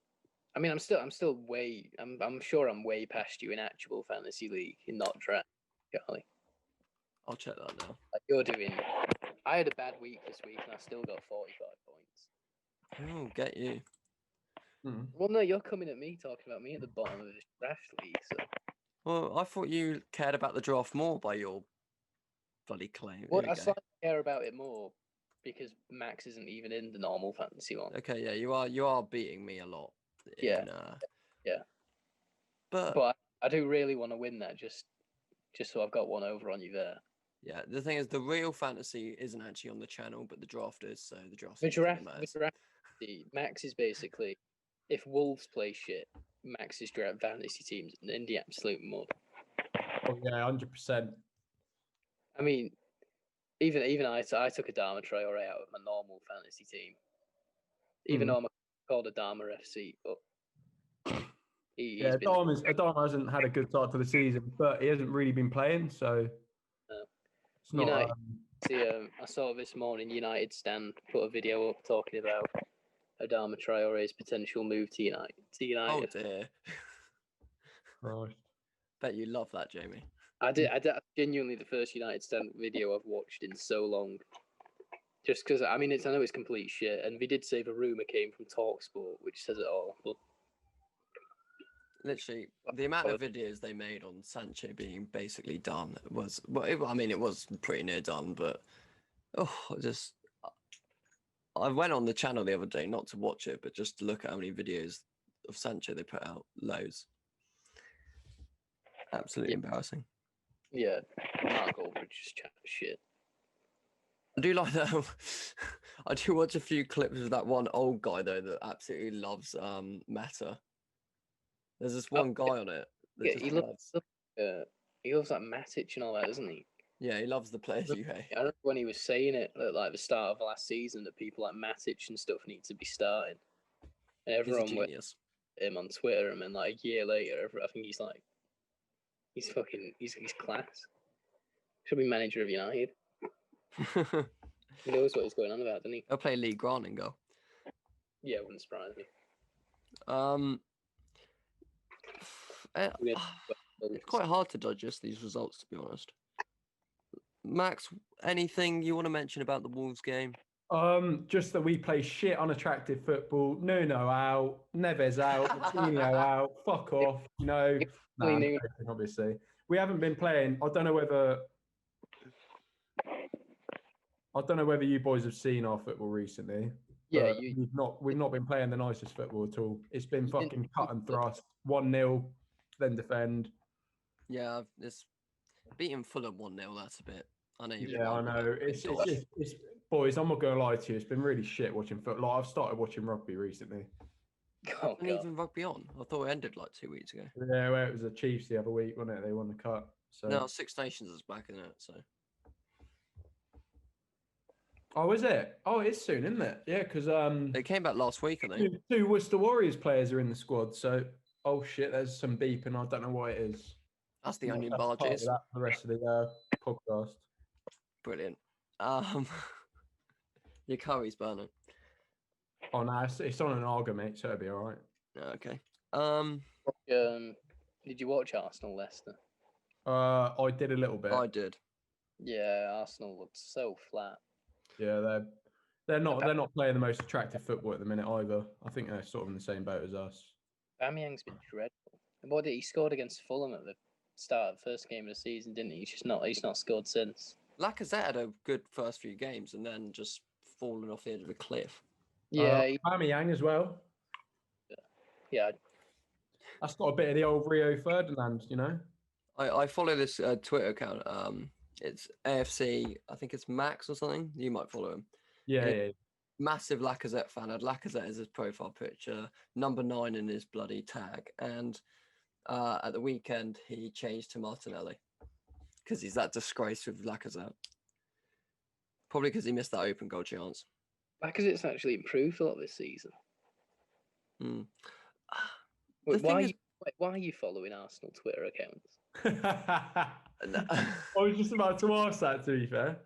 I'm still way. I'm sure I'm way past you in actual fantasy league, in not draft, Charlie. I'll check that now. Like you're doing. I had a bad week this week, and I still got 45 points. Oh, get you. Well, no, you're coming at me talking about me at the bottom of the draft league. So. Well, I thought you cared about the draft more by your bloody claim. Well, Here I we go. slightly care about it more because Max isn't even in the normal fantasy one. Okay, yeah, you are beating me a lot. Yeah. Yeah. But I do really want to win that just so I've got one over on you there. yeah, the thing is, the real fantasy isn't actually on the channel, but the draft is. So the draft. The draft, Max is basically if Wolves play shit, Max's draft fantasy team's in the absolute mud. Oh yeah, 100%. I mean, even I took a Dharma Traore out of my normal fantasy team, even though I'm called a Dharma FC, but he's been. Adama hasn't had a good start to the season, but he hasn't really been playing, so it's not. United, I saw this morning United Stan put a video up talking about Adama Traore's potential move to United. Oh dear. Christ. Bet you love that, Jamie. I did genuinely the first United Stan video I've watched in so long. Just because I know it's complete shit, and we did say the rumor came from Talksport, which says it all. But literally, the amount of videos they made on Sancho being basically done was it was pretty near done, but I went on the channel the other day not to watch it, but just to look at how many videos of Sancho they put out. Loads. Absolutely embarrassing. Yeah, Mark Aldridge just chat shit. I do like that. I do watch a few clips of that one old guy though that absolutely loves Meta. There's this one guy on it. That Yeah, he loves like Matic and all that, doesn't he? Yeah, he loves the players you hate. I remember when he was saying it at like the start of last season that people like Matic and stuff need to be starting. And everyone He's a went genius. him on Twitter, and then like a year later, I think he's class. Should be manager of United. He knows what he's going on about, doesn't he? He'll play Lee Grant and go. Yeah, it wouldn't surprise me. It's quite hard to digest these results, to be honest. Max, anything you want to mention about the Wolves game? Just that we play shit, unattractive football. Nuno out, Neves out, Coutinho out. Fuck off. Obviously, we haven't been playing. I don't know whether you boys have seen our football recently. Yeah, we've not been playing the nicest football at all. It's been fucking cut and thrust, 1-0, then defend. Yeah, it's beating Fulham 1-0. That's a bit. I know. I know. It's boys. I'm not gonna lie to you. It's been really shit watching football. Like, I've started watching rugby recently. Oh, and even rugby on. I thought it ended like 2 weeks ago. Yeah, well, it was the Chiefs the other week, wasn't it? They won the cup. So no, Six Nations is back in it. So. Oh, is it? Oh, it is soon, isn't it? Yeah, because they came back last week, I think. Two Worcester Warriors players are in the squad. So, oh shit, there's some beep, and I don't know what it is. That's the onion barges. That for the rest of the podcast. Brilliant. Your curry's burning. Oh no, it's on an Argo, mate, so it'll be all right. Okay. Did you watch Arsenal Leicester? I did a little bit. I did. Yeah, Arsenal looked so flat. Yeah, they're not playing the most attractive football at the minute either. I think they're sort of in the same boat as us. Aubameyang's been dreadful. What he scored against Fulham at the start of the first game of the season, didn't he? He's not scored since. Lacazette had a good first few games and then just fallen off the edge of a cliff. Yeah, Aubameyang as well. Yeah, that's got a bit of the old Rio Ferdinand, you know. I follow this Twitter account. It's AFC. I think it's Max or something. You might follow him. Yeah. massive Lacazette fan. Had Lacazette as his profile picture, number 9 in his bloody tag, and at the weekend he changed to Martinelli because he's that disgrace with Lacazette. Probably because he missed that open goal chance. Because it's actually improved a lot this season. Mm. Why are you following Arsenal Twitter accounts? I was just about to ask that, to be fair.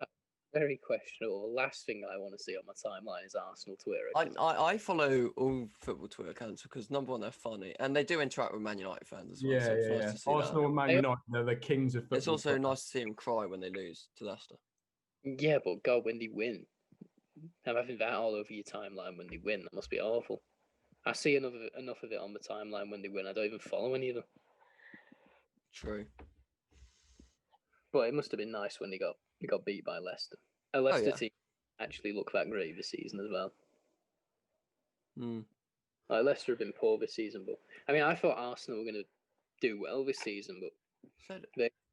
Very questionable. Last thing I want to see on my timeline is Arsenal Twitter accounts. I follow all football Twitter accounts because number one, they're funny, and they do interact with Man United fans as well. So it's nice to see Arsenal and Man United are the kings of football. It's also nice to see them cry when they lose to Leicester. Yeah, but God, when they win, I'm having that all over your timeline when they win. That must be awful. I see enough of it on the timeline when they win. I don't even follow any of them. True. But it must have been nice when they got beat by Leicester. A Leicester team actually look that great this season as well. Like Leicester have been poor this season, but I mean, I thought Arsenal were going to do well this season, but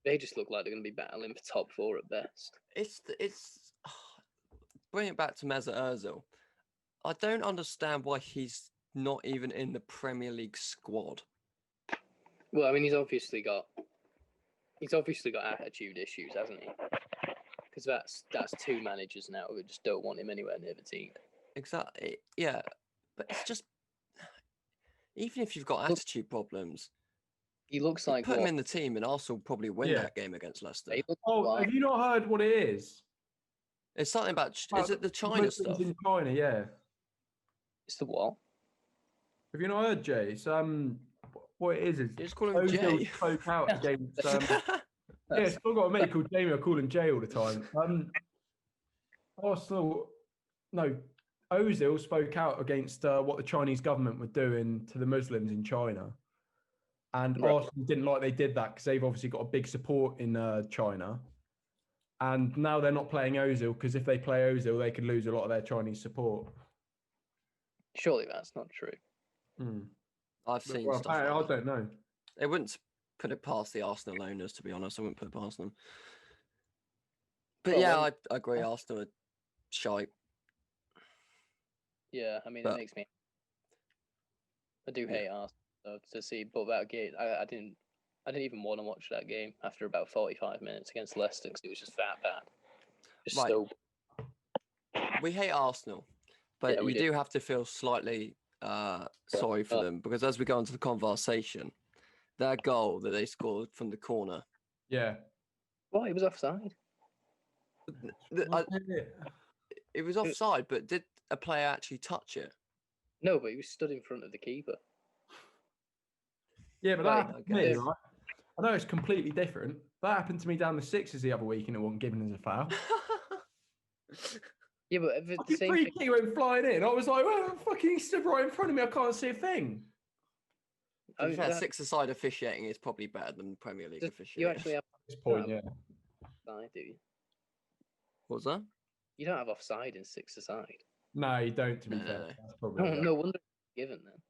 they just look like they're going to be battling for top 4 at best. Bring it back to Mesut Ozil. I don't understand why he's not even in the Premier League squad. Well, I mean, he's obviously got attitude issues, hasn't he? Because that's 2 managers now who just don't want him anywhere near the team. Exactly. Yeah, but it's just even if you've got attitude problems, he looks like put him in the team, and Arsenal probably win that game against Leicester. Have you not heard what it is? It's something about. Is it the China stuff? In China, yeah. It's the what? Have you not heard, Jay? It's what it is You just call him Jay. Spoke out against. Yeah, still got a mate called Jamie. I call him Jay all the time. Ozil spoke out against what the Chinese government were doing to the Muslims in China, and Arsenal didn't like they did that because they've obviously got a big support in China, and now they're not playing Ozil because if they play Ozil, they could lose a lot of their Chinese support. Surely that's not true. I've seen stuff. I don't know. They wouldn't put it past the Arsenal owners, to be honest. I wouldn't put it past them. But I agree. Arsenal are shite. Yeah, I mean, it makes me. I do hate Arsenal to see, but that game, I didn't even want to watch that game after about 45 minutes against Leicester because it was just that bad. We hate Arsenal, but you do have to feel slightly sorry for them because as we go into the conversation, their goal that they scored from the corner. Yeah. What? It was offside. It was offside, but did a player actually touch it? No, but he was stood in front of the keeper. Yeah, but that happened to me, right? I know it's completely different. That happened to me down the Sixers the other week and it wasn't given as a foul. Yeah, but the free kick went flying in. I was like, well, fucking he stood right in front of me. I can't see a thing. To be fair, Six-a-side officiating is probably better than Premier League officiating. You actually have this point, offside, do you? What's that? You don't have offside in 6-a-side. No, you don't, to be fair. No wonder it's given then.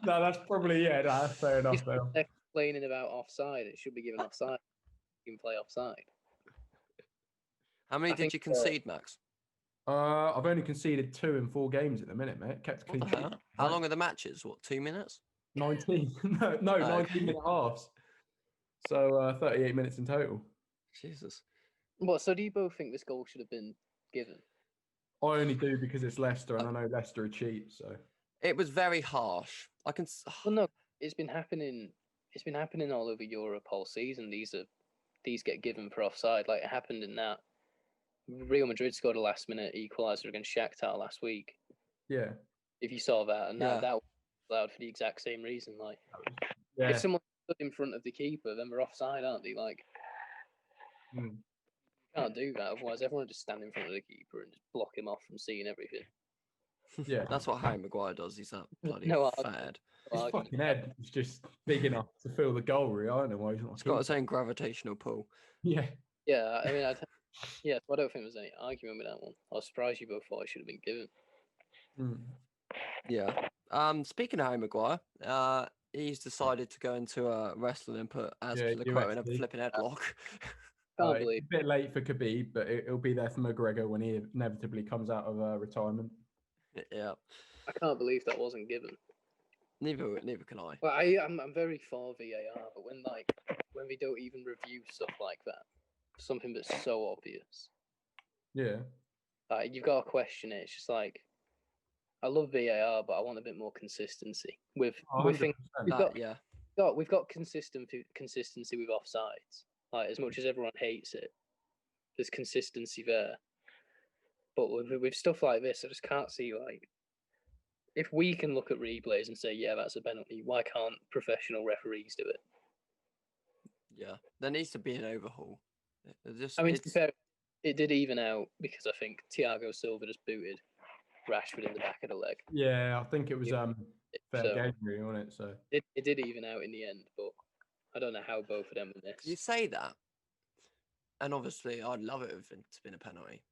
No, that's probably, that's fair enough. They're complaining about offside. It should be given offside. You can play offside. How many did you concede, Max? I've only conceded 2 in 4 games at the minute, mate. Kept clean sheet. How long are the matches? What, 2 minutes? 19. No, 19-minute halves. So 38 minutes in total. Jesus. What? So do you both think this goal should have been given? I only do because it's Leicester, and I know Leicester are cheap. So it was very harsh. Well, no, it's been happening. It's been happening all over Europe all season. These get given for offside. Like it happened in that. Real Madrid scored a last-minute equaliser against Shakhtar last week. Yeah. If you saw that, and that was allowed for the exact same reason. Like, if someone stood in front of the keeper, then they're offside, aren't they? Like, you can't do that. Otherwise, everyone just stand in front of the keeper and just block him off from seeing everything. Yeah, that's what Harry Maguire does. He's that bloody fad. His fucking head is just big enough to fill the goal. Really, I don't know why he's not. It's got its own gravitational pull. Yeah. Yeah, I mean, so I don't think there's any argument with that one. I was surprised you both thought it should have been given. Yeah. Speaking of Harry Maguire, he's decided to go into wrestling and put as for the quote in a flipping headlock. Can't believe. It's a bit late for Khabib, but it'll be there for McGregor when he inevitably comes out of retirement. Yeah. I can't believe that wasn't given. Neither can I. Well, I'm very for VAR, but when they don't even review stuff like that, something that's so obvious, Yeah. like you've got to question it. It's just like I love VAR, but I want a bit more consistency with things. 100%. We've got consistency with offsides. Like as much as everyone hates it, there's consistency there. But with stuff like this, I just can't see like if we can look at replays and say, yeah, that's a penalty. Why can't professional referees do it? Yeah, there needs to be an overhaul. I mean, to be fair, it did even out because I think Thiago Silva just booted Rashford in the back of the leg. Yeah, I think it was fair game, really, wasn't it? So it did even out in the end, but I don't know how both of them missed. You say that, and obviously I'd love it if it's been a penalty,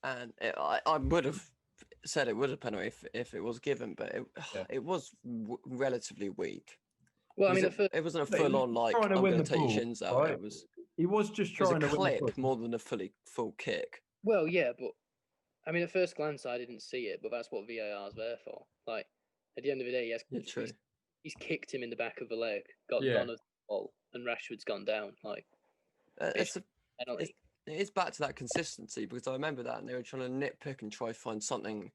and I would have said it was a penalty if it was given, but it was relatively weak. Well, I mean, it wasn't a full on like I'm going to take your shins out. Right? He was just trying to win the clip more than a full kick. Well, yeah, but I mean, at first glance, I didn't see it, but that's what VAR is there for. Like at the end of the day, he's kicked him in the back of the leg, got none of the ball, and Rashford's gone down. Like it is back to that consistency because I remember that and they were trying to nitpick and try to find something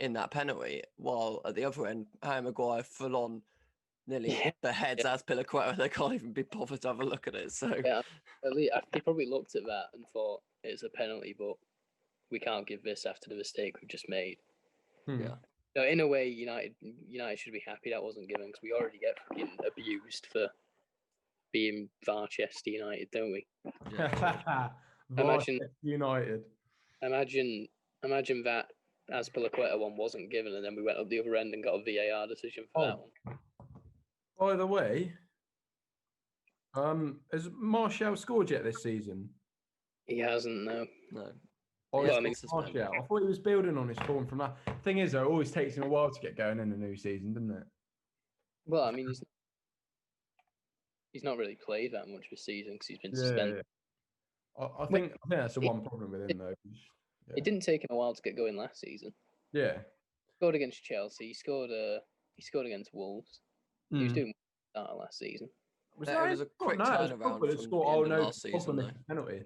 in that penalty, while at the other end, Harry Maguire full on nearly the heads as Pilaqueta. They can't even be bothered to have a look at it. So at least they probably looked at that and thought it's a penalty, but we can't give this after the mistake we've just made. Yeah. So in a way, United should be happy that wasn't given because we already get fucking abused for being Varchester United, don't we? Yeah. Imagine United. Imagine that as Pilaqueta one wasn't given, and then we went up the other end and got a VAR decision for that one. By the way, has Martial scored yet this season? He hasn't, no. Martial. I thought he was building on his form from that. Thing is, though, it always takes him a while to get going in the new season, doesn't it? Well, I mean, he's not really played that much this season because he's been suspended. Yeah. I think that's the one problem with him, though. It didn't take him a while to get going last season. Yeah. He scored against Chelsea. He scored against Wolves. He was doing that last season. It was a quick turnaround from last season, though. Penalty.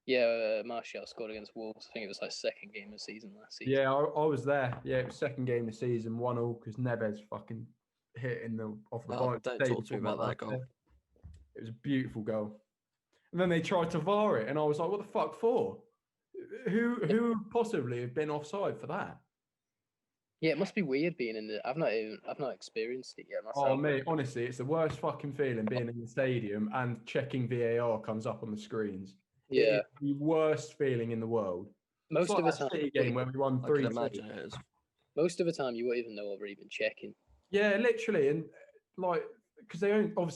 Yeah, Martial scored against Wolves. I think it was like second game of the season last season. Yeah, I was there. Yeah, it was second game of the season, 1-1 because Neves fucking hit off the bar. Don't talk to me about that goal. It was a beautiful goal. And then they tried to VAR it, and I was like, "What the fuck for? Who would possibly have been offside for that?" Yeah, it must be weird being in the. I've not experienced it yet myself. Oh mate, honestly, it's the worst fucking feeling being in the stadium and checking VAR comes up on the screens. Yeah, it's the worst feeling in the world. Most of the time, City game where we won 3-2. Imagine it is. Most of the time, you won't even know what they're even checking. Yeah, literally, and like because they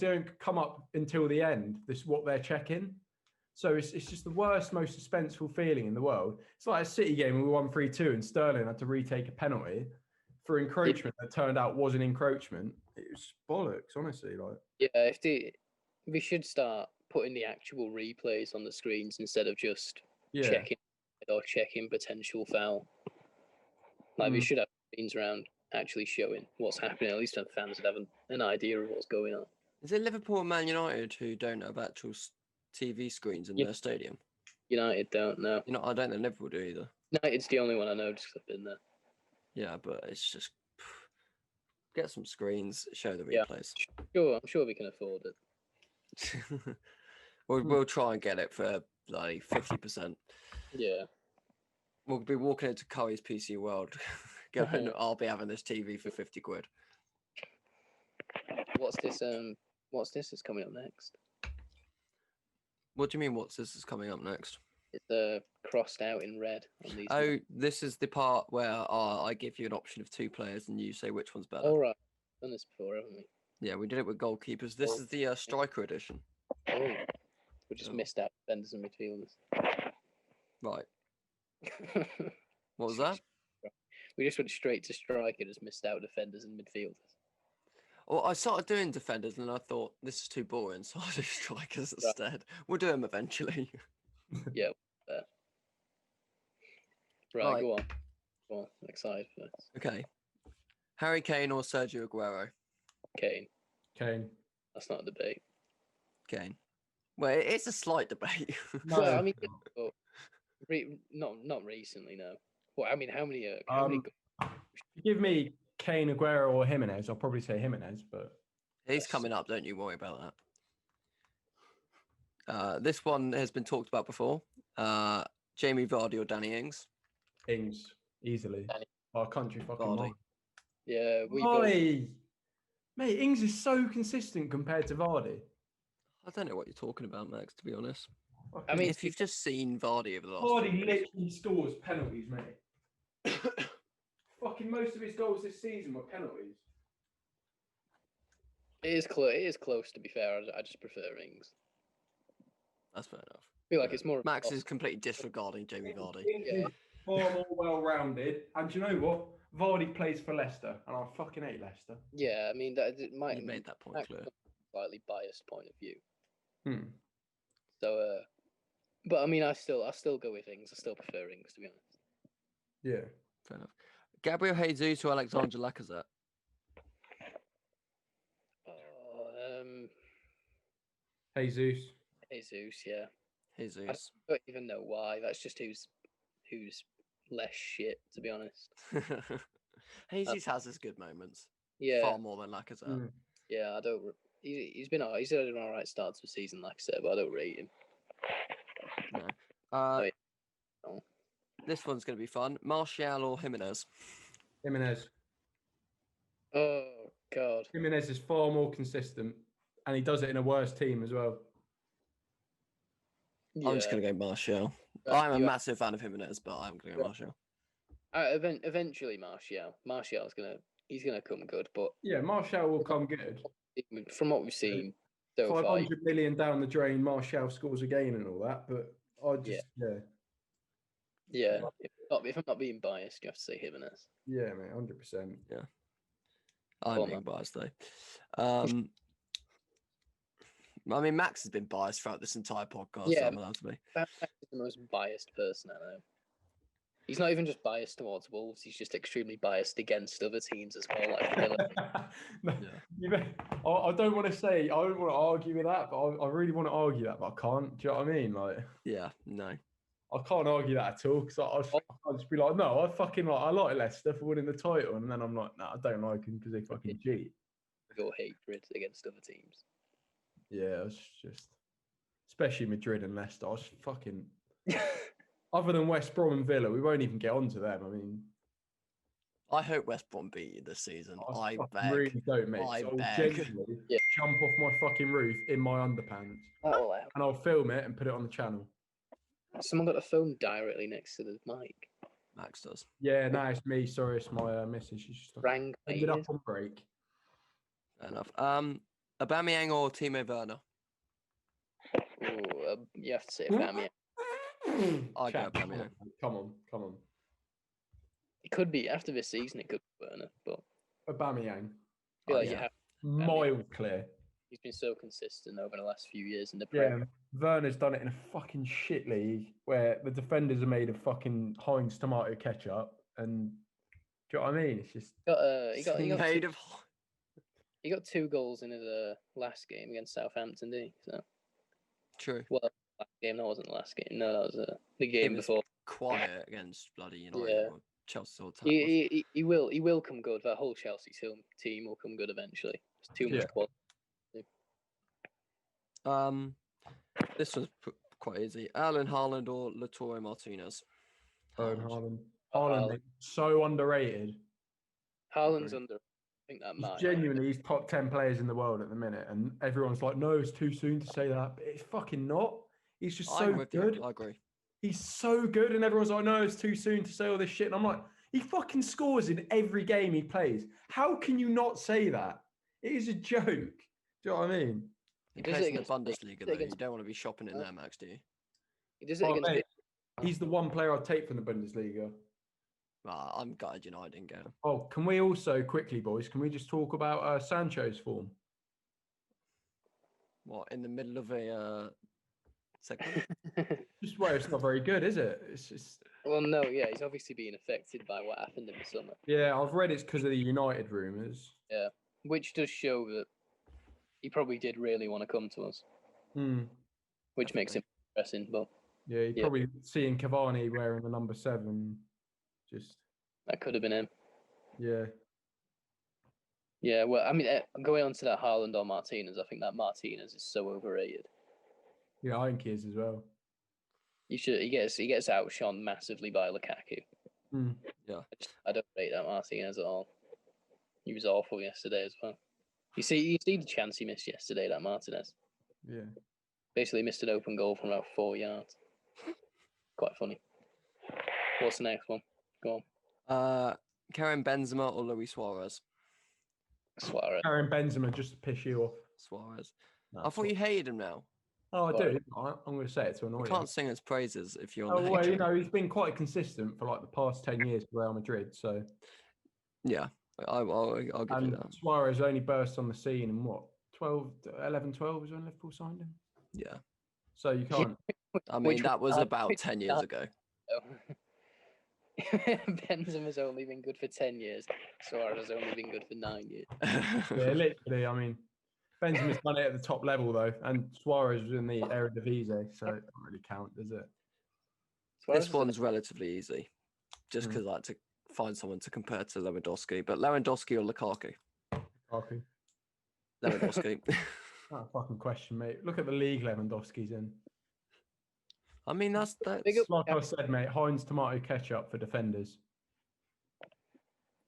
don't come up until the end. This is what they're checking. So it's just the worst, most suspenseful feeling in the world. It's like a City game where we won 3-2 and Sterling had to retake a penalty for encroachment that turned out was an encroachment. It was bollocks, honestly. Like, yeah, we should start putting the actual replays on the screens instead of just checking potential foul. Like we should have screens around actually showing what's happening. At least the fans would have an idea of what's going on. Is it Liverpool and Man United who don't have actual TV screens in their stadium? United don't know. I don't think Liverpool do either. United's the only one I know just because I've been there. Yeah, but it's just get some screens, show the replays. Sure, I'm sure we can afford it. We'll try and get it for like 50%. Yeah. We'll be walking into Curry's PC World going, I'll be having this TV for 50 quid. What's this that's coming up next? What do you mean, what's this is coming up next? It's crossed out in red on these. Oh, this is the part where I give you an option of two players and you say which one's better. All right. Done this before, haven't we? Yeah, we did it with goalkeepers. This is the striker edition. Oh. We just missed out defenders and midfielders. Right. What was that? We just went straight to striker, just missed out defenders and midfielders. Well, I started doing defenders, and I thought this is too boring, so I'll do strikers Right. instead. We'll do them eventually. Yeah. Right, Right. go on. Go on. I'm excited for this. Okay. Harry Kane or Sergio Aguero? Kane. Kane. That's not a debate. Kane. Well, it's a slight debate. No. Well, I mean, but not recently, no. Well, I mean, how many? If you give me Kane, Aguero, or Jimenez, I'll probably say Jimenez, but He's coming up, don't you worry about that. This one has been talked about before. Jamie Vardy or Danny Ings? Ings, easily. Danny. Our country fucking Vardy. mine. Yeah, we Vardy! Mate, Ings is so consistent compared to Vardy. I don't know what you're talking about, Max, to be honest. I mean, If you've just seen Vardy over the last Vardy few years. literally scores penalties, mate. Fucking most of his goals this season were penalties. it is close. It is close. To be fair, I just prefer Ings. That's fair enough. I feel like it's more. Max is completely disregarding Jamie Vardy. Ings is far more well-rounded. And do you know what? Vardy plays for Leicester, and I fucking hate Leicester. Yeah, I mean that it might You made that point Max clear. from a slightly biased point of view. Hmm. So, but I mean, I still go with Ings. I still prefer Ings, to be honest. Yeah. Fair enough. Gabriel Jesus or Alexander Lacazette? Jesus. Jesus, yeah. Jesus. I don't even know why. That's just who's less shit, to be honest. Jesus has his good moments. Yeah, Far more than Lacazette. Hmm. yeah. I don't. He's had an alright start to the season, like I said, but I don't rate him. No. yeah. No. This one's going to be fun. Martial or Jimenez? Jimenez. Oh God. Jimenez is far more consistent, and he does it in a worse team as well. I'm just going to go Martial. I'm a massive fan of Jimenez, but I'm going to go Martial. Eventually, he's gonna come good, but Yeah, Martial will come good. from what we've seen so far, 500 million down the drain, Martial scores again and all that, but I just, yeah. If I'm not being biased, you have to say Jimenez. Yeah, mate, 100%. Yeah. I'm being biased, though. I mean, Max has been biased throughout this entire podcast. Yeah, so I'm allowed to be. Max is the most biased person I know. He's not even just biased towards Wolves. He's just extremely biased against other teams as well. Like No, I don't want to say, I don't want to argue with that, but I really want to argue that, but I can't. Do you know what I mean? Like, Yeah, no. I can't argue that at all because I'll just be like, no, I like Leicester for winning the title, and then I'm like, no, I don't like them because they fucking cheat. your hatred against other teams. Yeah, it's just, especially Madrid and Leicester. I was fucking. Other than West Brom and Villa, we won't even get onto them. I mean, I hope West Brom beat you this season. I beg. really don't, mate. I So beg. I'll genuinely jump off my fucking roof in my underpants, and I'll film it and put it on the channel. Someone got a phone directly next to the mic. Max does. Yeah, no, it's me. Sorry, it's my missus. She's just Rang. ended up on break. Fair enough. Aubameyang or Timo Werner? Ooh, you have to say Aubameyang. I go Aubameyang. Come on. It could be after this season. It could be Werner, but Aubameyang. I feel like yeah. you have. Mile clear. He's been so consistent over the last few years in the Premier. Yeah, Werner's done it in a fucking shit league where the defenders are made of fucking Heinz tomato ketchup, and do you know what I mean? It's just He got 2 goals in his last game against Southampton, didn't he? So True. well, last game that wasn't the last game. No, that was the game before. Quiet against bloody United or Chelsea or He will come good. That whole Chelsea team will come good eventually. It's too much quality. This one's quite easy. Alan Haaland or Lautaro Martinez? Haaland. Haaland is so underrated. Haaland's under. I think that He's might. genuinely, he's top 10 players in the world at the minute, and everyone's like, "No, it's too soon to say that." But it's fucking not. He's just so good. You. I agree. He's so good, and everyone's like, "No, it's too soon to say all this shit." And I'm like, he fucking scores in every game he plays. How can you not say that? It is a joke. Do you know what I mean? He plays in the Bundesliga, though. You don't want to be shopping in there, Max, do you? He does it against. Mate, he's the one player I'd take from the Bundesliga. I'm gutted United didn't get him. Oh, can we also quickly, boys? Can we just talk about Sancho's form? What, in the middle of a segment? Just where it's not very good, is it? It's just. Well, no, yeah, he's obviously being affected by what happened in the summer. Yeah, I've read it's because of the United rumours. Yeah, which does show that he probably did really want to come to us, which makes him interesting. But yeah, you're probably seeing Cavani wearing the number 7. Just that could have been him. yeah. Yeah, well, I mean, going on to that Haaland or Martinez, I think that Martinez is so overrated. Yeah, I think he is as well. He gets outshone massively by Lukaku. Yeah, I don't rate that Martinez at all. He was awful yesterday as well. You see the chance he missed yesterday, that Martinez. Yeah. Basically missed an open goal from about 4 yards. Quite funny. What's the next one? Go on. Karim Benzema or Luis Suarez? Suarez. Karim Benzema, just to piss you off. Suarez. No, I thought you hated him now. Oh, I Suarez. do. I'm going to say it to annoy You you. can't sing his praises if you're. Oh, well, you know, he's been quite consistent for like the past 10 years for Real Madrid. So yeah, I'll give you that. Suarez only burst on the scene in what, 11, 12 was when Liverpool signed him. Yeah. So you can't. I mean, that was about 10 years ago. Benzema's only been good for 10 years. Suarez has only been good for 9 years. Yeah, literally. I mean, Benzema's done it at the top level though, and Suarez was in the Eredivisie, so it doesn't really count, does it? This one's relatively easy, just because I like to find someone to compare to Lewandowski. But Lewandowski or Lukaku? Lukaku. Lewandowski. Not a fucking question, mate. Look at the league Lewandowski's in. I mean, that's like I said, mate. Heinz tomato ketchup for defenders.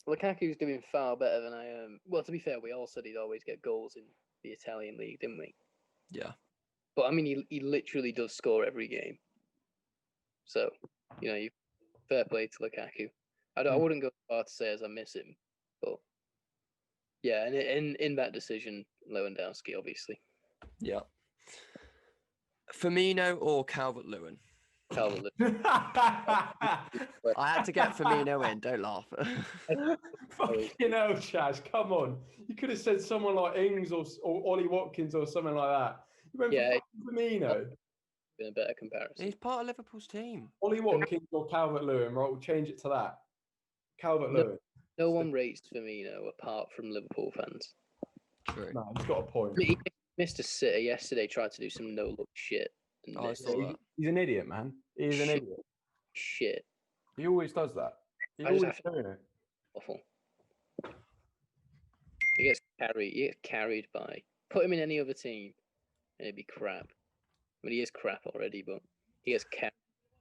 Lukaku's doing far better than I am. Well, to be fair, we all said he'd always get goals in the Italian league, didn't we? Yeah. But I mean, he literally does score every game. So, you know, fair play to Lukaku. I wouldn't go as far to say as I miss him, but yeah, and in that decision, Lewandowski, obviously. Yeah. Firmino or Calvert-Lewin? Calvert-Lewin. I had to get Firmino in. Don't laugh. Fucking hell, Chaz. Come on. You could have said someone like Ings or Ollie Watkins or something like that. You went for Firmino. Been a better comparison. He's part of Liverpool's team. Ollie Watkins or Calvert-Lewin, right? We'll change it to that. Calvert-Lewin. No one rates Firmino apart from Liverpool fans. True. No, he's got a point. He missed a sitter yesterday, tried to do some no-look shit. I saw that. He's an idiot, man. He's an idiot. Shit. He always does that. He's always doing it. Awful. He gets carried by. Put him in any other team, and it'd be crap. I mean, he is crap already, but he gets carried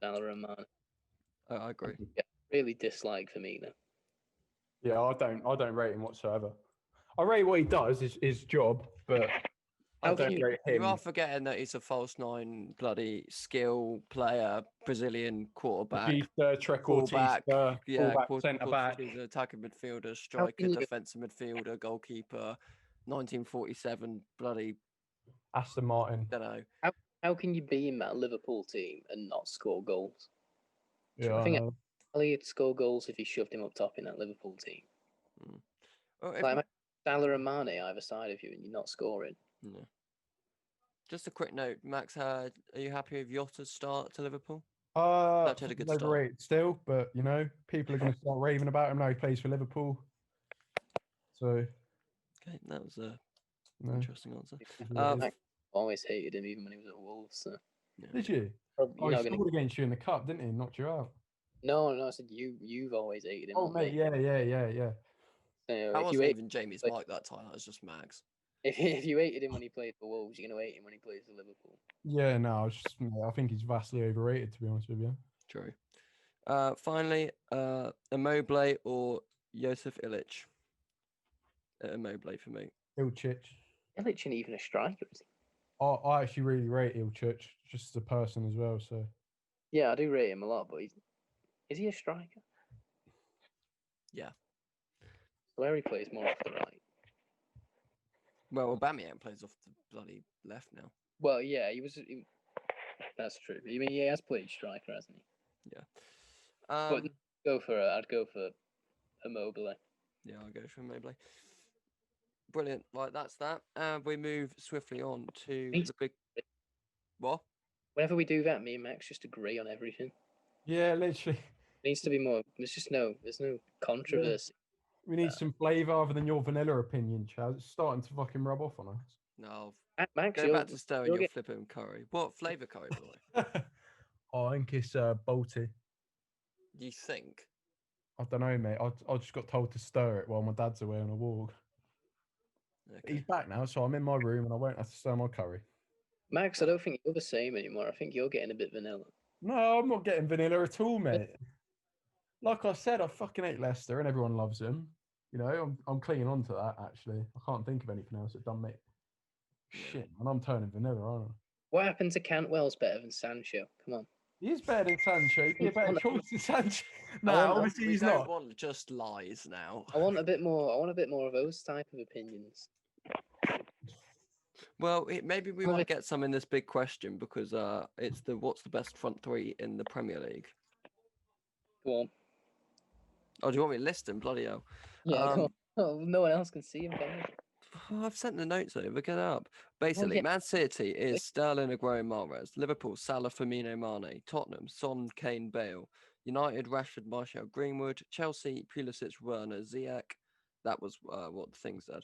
by Alaramana. I agree. Yeah, really dislike Firmino. Yeah, I don't rate him whatsoever. I rate what he does, his job, but I don't rate him. You are forgetting that he's a false 9, bloody skill player, Brazilian quarterback. Fullback, centre back. He's an attacking midfielder, striker, defensive midfielder, goalkeeper, 1947, bloody Aston Martin. Don't know. How can you be in that Liverpool team and not score goals? Yeah, I think Elliot score goals if he shoved him up top in that Liverpool team. Like Salah and Mane either side of you, and you're not scoring. No. Just a quick note, Max. Are you happy with Yotta's start to Liverpool? Had a good overrated still, but you know, people are going to start raving about him now. He plays for Liverpool. So. Okay, that was a interesting answer. I always hated him, even when he was at Wolves. So. Yeah. Did you? He scored against you in the cup, didn't he? Knocked you out. No, I said you've always hated him. Oh, mate, yeah. So that wasn't even Jamie's mic that time. That was just Mags. If you hated him when he played for Wolves, you're going to hate him when he plays for Liverpool. Yeah, no, I think he's vastly overrated, to be honest with you. True. Finally, Immobile or Josef Illich? Immobile for me. Ilčić. Illich ain't even a striker, is he? I actually really rate Ilčić, just as a person as well. So. Yeah, I do rate him a lot, but is he a striker? Yeah. Where he plays more off the right. Well, Aubameyang plays off the bloody left now. Well, yeah, that's true. I mean, he has played striker, hasn't he? Yeah. But I'd go for Immobile. Yeah, I'll go for Mobley. Brilliant. Right, that's that. And we move swiftly on to Me the big. What? Whenever we do that, me and Max just agree on everything. Yeah, literally. Needs to be more. There's no controversy. We need some flavour other than your vanilla opinion, Chaz. It's starting to fucking rub off on No. Max, Go back to stirring you'll your get flipping curry. What flavour curry, by the way? us. Oh, I think it's bolty. You think? I don't know, mate. I just got told to stir it while my dad's away on a walk. Okay. He's back now, so I'm in my room and I won't have to stir my curry. Max. I don't think you're the same anymore. I think you're getting a bit vanilla. No, I'm not getting vanilla at all, mate. Like I said, I fucking hate Leicester and everyone loves him. You know, I'm clinging on to that, actually. I can't think of anything else that done me. Shit, man, I'm turning vanilla, aren't I? What happened to Cantwell's better than Sancho? Come on. He is better than Sancho. He'd be a better choice than Sancho. No, want- obviously We he's don't not. want just lies now. I want a bit more. I want a bit more of those type of opinions. Well, maybe we Well, might get some in this big question because it's what's the best front three in the Premier League? Go on. Oh, do you want me to list them? Bloody hell. Yeah, go on. Oh, no one else can see him, can they? Oh, I've sent the notes over. Get up. Basically, yeah. Man City is Sterling, Aguero, Mahrez. Liverpool, Salah, Firmino, Mane. Tottenham, Son, Kane, Bale. United, Rashford, Martial, Greenwood. Chelsea, Pulisic, Werner, Ziyech. That was what the thing said.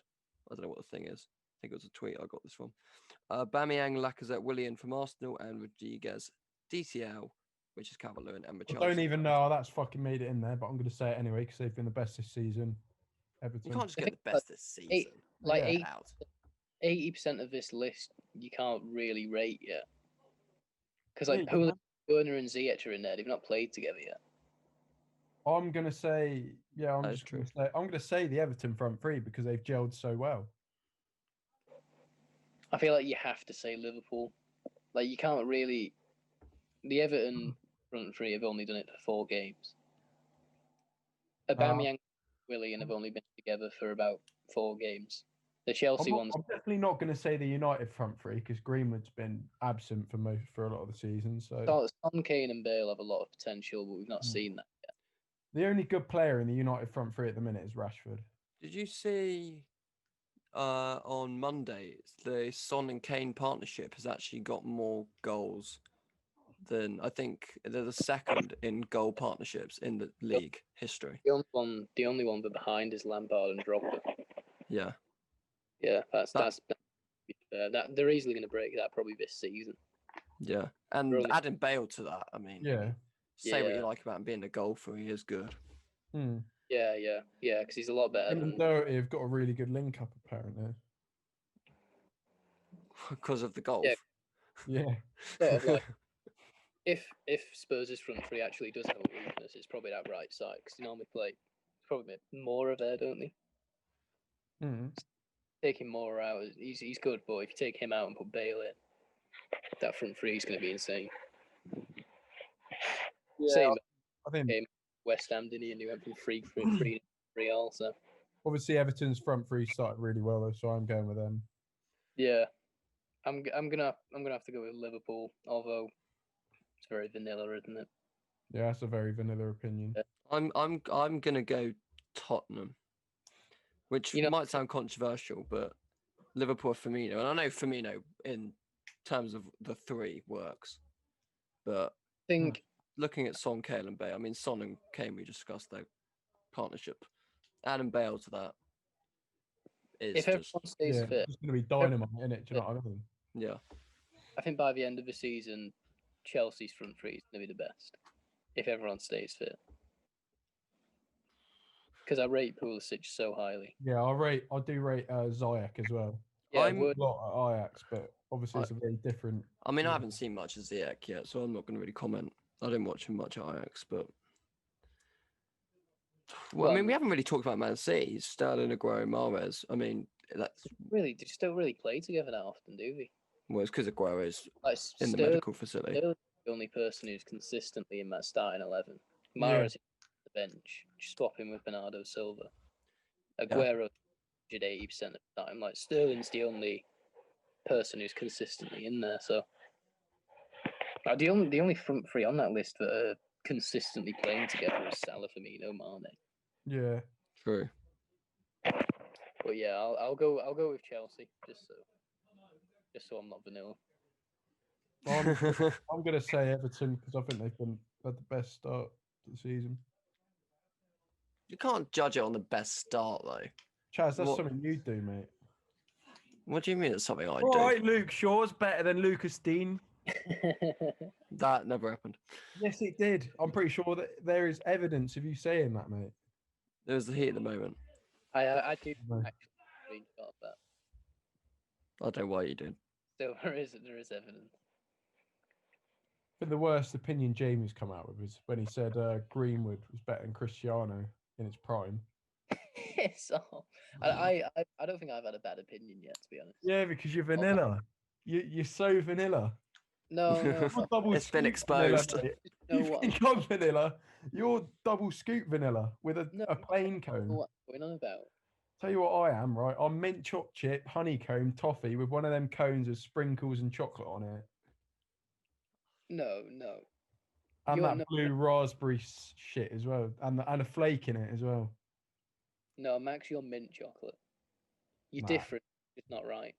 I don't know what the thing is. I think it was a tweet I got this from. Bamiyang, Lacazette, Willian from Arsenal, and Rodriguez, DCL, which is Calvert-Lewin, and I Richarlison. don't even know how that's fucking made it in there, but I'm going to say it anyway because they've been the best this season. Everton. You can't just I get think the best this season. like Yeah. 80% of this list you can't really rate yet. Because Yeah, like you Werner and Ziyech are in there. They've not played together yet. I'm going to say, yeah, I'm That is just going to say, I'm going to say the Everton front three because they've gelled so well. I feel like you have to say Liverpool. Like you can't really. The Everton front three have only done it for 4 games. Aubameyang, and Willian have only been together for about 4 games. The Chelsea ones. I'm definitely not going to say the United front three because Greenwood's been absent for a lot of the season. So Son, Kane, and Bale have a lot of potential, but we've not seen that yet. the only good player in the United front three at the minute is Rashford. Did you see on Monday the Son and Kane partnership has actually got more goals than I think they're the second in goal partnerships in the league history. The only one behind is Lampard and Drogba. Yeah. Yeah, that's that they're easily going to break that probably this season. Yeah, and Really? adding Bale to that, I mean, Yeah. say what you Yeah. like about him being a golfer, he is good. Yeah, because he's a lot better Him and than. Doherty have got a really good link up apparently. Because of the golf. Yeah. Sort of like, if Spurs' front three actually does have a weakness, it's probably that right side because they normally play probably more of there, don't they? Taking more out, he's good, but if you take him out and put Bale in, that front three is going to be insane. Yeah, Same I think West Ham, didn't he? And he went from 3 also. obviously Everton's front three started really well though, so I'm going with them. Yeah, I'm gonna have to go with Liverpool, although it's very vanilla, isn't it? Yeah, that's a very vanilla opinion. I'm gonna go Tottenham, which might sound controversial, but Liverpool Firmino, and I know Firmino in terms of the three works, but I think looking at Son, Kane, and Bale, I mean Son and Kane, we discussed their partnership. Adding Bale to that is if everyone stays fit, it's going to be dynamite, isn't it? Do you know what I mean? Yeah. I think by the end of the season, Chelsea's front three is going to be the best if everyone stays fit. Because I rate Pulisic so highly. Yeah, I do rate Ziyech as well. Yeah, I'm a lot at Ajax, but obviously it's a very different. I mean, I haven't seen much of Ziyech yet, so I'm not going to really comment. I didn't watch him much at Ajax, but I mean, we haven't really talked about Man City. Sterling, Aguero, Mahrez. I mean, that's really they just don't really play together that often, do we? Well, it's because Aguero is Like in the medical facility. Sterling's the only person who's consistently in that starting 11. Mahrez is on the bench, just swap him with Bernardo Silva. Aguero did 80% of the time. Like Sterling's the only person who's consistently in there. So the only front three on that list that are consistently playing together as Salah, Firmino, Mane. Yeah. True. But yeah, I'll go with Chelsea just so I'm not vanilla. I'm going to say Everton because I think they've had the best start to the season. You can't judge it on the best start, though. Chaz, that's What- something you do, mate. What do you mean it's something I All do? right, Luke Shaw's better than Lucas Dean. That never happened. Yes, it did. I'm pretty sure that there is evidence of you saying that, mate. It was the heat of the moment. I do No. actually screenshot that. I don't know why you did. So there is evidence. I think the worst opinion Jamie's come out with is when he said Greenwood was better than Cristiano in his prime. So I don't think I've had a bad opinion yet, to be honest. Yeah, because you're vanilla. You're so vanilla. No, You're double It's been scoop exposed. vanilla, mate. know You what think I'm vanilla? You're double scoop vanilla with No, a plain cone. what I'm going on about. Tell you what I am, right? I'm mint choc chip, honeycomb, toffee with one of them cones with sprinkles and chocolate on it. No. And You're that no- blue raspberry shit as well. And a flake in it as well. No, Max, you're mint chocolate. You're Nah. different. It's not right.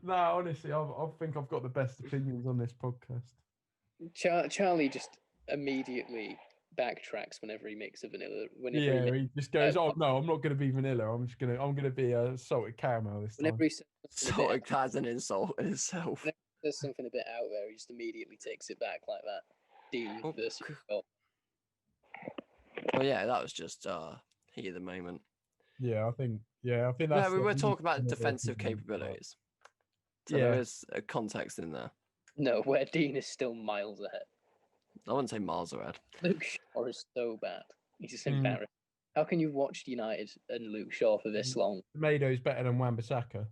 No, honestly, I think I've got the best opinions on this podcast. Charlie just immediately backtracks whenever he makes a vanilla. Whenever Yeah, he he just goes, "Oh no, I'm not going to be vanilla. I'm gonna be a salted caramel this time." whenever he says something a Sort bit, of has an insult in itself. whenever he says something a bit out there, he just immediately takes it back like that. Dean Oh, versus Scott. Well, yeah, that was just heat of the moment. Yeah, I think that's. No, we the were least talking about vanilla defensive opinion, but- capabilities. So Yeah. there is a context in there. No, where Dean is still miles ahead. I wouldn't say miles ahead. Luke Shaw is so bad. He's just Mm. embarrassing. How can you watch United and Luke Shaw for this long? Tomato's better than Wan-Bissaka.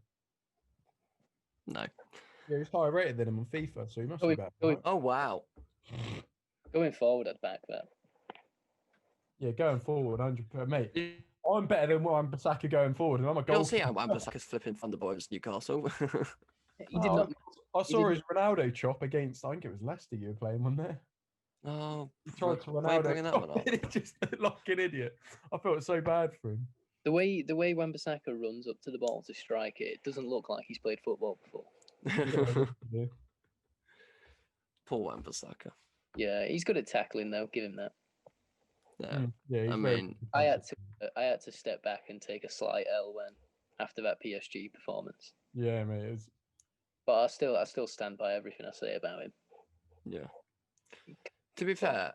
No. Yeah, he's higher rated than him on FIFA, so he must Go be in- better. go in- right? Oh, wow. Going forward, I'd back that. Yeah, going forward, 100%, mate. I'm better than Wan-Bissaka going forward, and I'm a You don't goal. see how Wan-Bissaka's flipping Thunderbolts Newcastle. He did Oh, not. I saw did his Ronaldo chop against, I think it was Leicester you were playing one there. Oh, He tried to why are you Ronaldo bringing that chop one up? it, he just looked like an idiot. I felt so bad for him. The way Wan-Bissaka runs up to the ball to strike it, it doesn't look like he's played football before. Yeah. Poor Wan-Bissaka. Yeah, he's good at tackling though. Give him that. Yeah. Yeah, he's I very mean, I defensive. had to step back and take a slight L after that PSG performance. Yeah, mate. But I still stand by everything I say about him. Yeah. To be fair,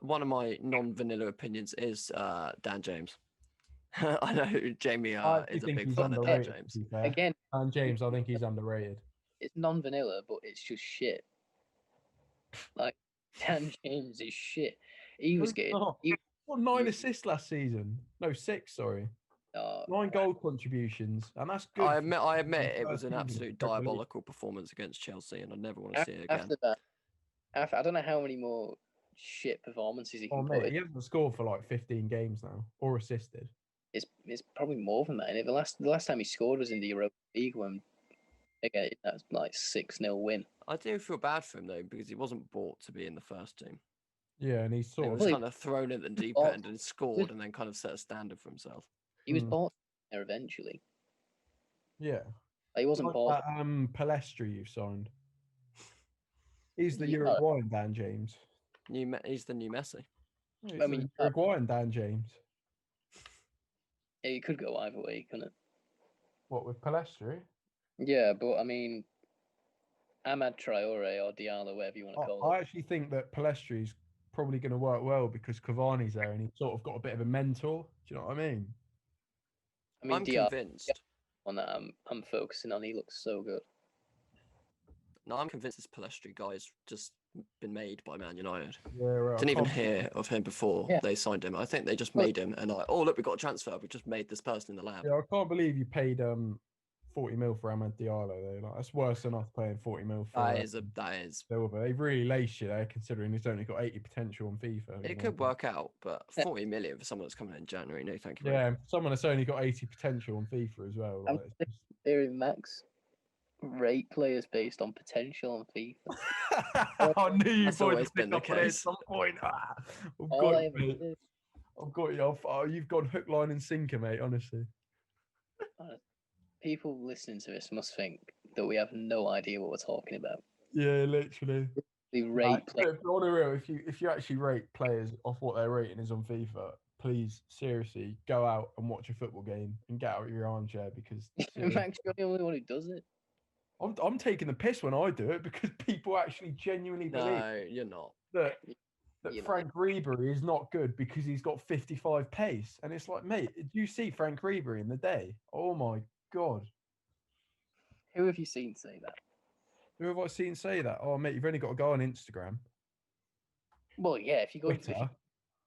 one of my non-vanilla opinions is Dan James. I know Jamie I is a think big he's fan of Dan underrated. James. To be fair. Again, And James, I think he's underrated. it's non-vanilla, but it's just shit. Like Dan James is shit. He was getting. Oh, what 9 assists last season? No, 6. Sorry, Oh, 9 goal contributions, and that's good. I for admit it was first an season of absolute Premier League. diabolical performance against Chelsea, and I never want to see it again. after that, I don't know how many more shit performances he Oh can mate, put. he hasn't scored for like 15 games now, or assisted. It's probably more than that. And the last time he scored was in the Europa League when again that's like 6-0 win. I do feel bad for him though because he wasn't bought to be in the first team. Yeah, and he's He sort was of Well, kind of thrown at the deep bought- end and scored, and then kind of set a standard for himself. He was Hmm. bought there eventually. yeah. Like, he wasn't Like bought. that Palestri you've signed. He's the Yeah. Uruguayan Dan James. He's the new Messi. He's I mean, the Uruguayan Dan James. It could go either way, couldn't it? What with Palestri? Yeah, but I mean, Ahmad Traore or Diallo, whatever you want to call I it. actually think that Palestri's probably going to work well because Cavani's there and he's sort of got a bit of a mentor. Do you know what I mean? I mean, I'm Diallo convinced. on that I'm focusing on. He looks so good. No, I'm convinced this Palestri guy's just been made by Man United. Yeah, right. Didn't even hear of him before Yeah. they signed him. I think they just Well- made him, and oh look, we got a transfer. We just made this person in the lab. Yeah, I can't believe you paid 40 mil for Ahmad Diallo though. Like, that's worse than us paying 40 mil for That is. Silva. They've really laced you there, considering he's only got 80 potential on FIFA. It you know. could work out, but Yeah. 40 million for someone that's coming in January. No, thank you. very Yeah, someone that's only got 80 potential on FIFA as well. I'm Like, it's just- hearing Max. rate players based on potential on FIFA. I knew you That's boys always would been pick the up on it at case. some point. I've All got I you, ever mate. did. I've got you. You've gone hook, line, and sinker, mate. Honestly. People listening to this must think that we have no idea what we're talking about. Yeah, literally. The rate But on the real, if you actually rate players off what their rating is on FIFA, please seriously go out and watch a football game and get out of your armchair because Max, you're the only one who does it. I'm taking the piss when I do it because people actually genuinely believe No, you're not. that You know. Frank Ribery is not good because he's got 55 pace, and it's like, mate, did you see Frank Ribery in the day? Oh my god, Who have you seen say that? who have I seen say that? Oh mate, you've only got to go on Instagram, Well, yeah, if you go Twitter. to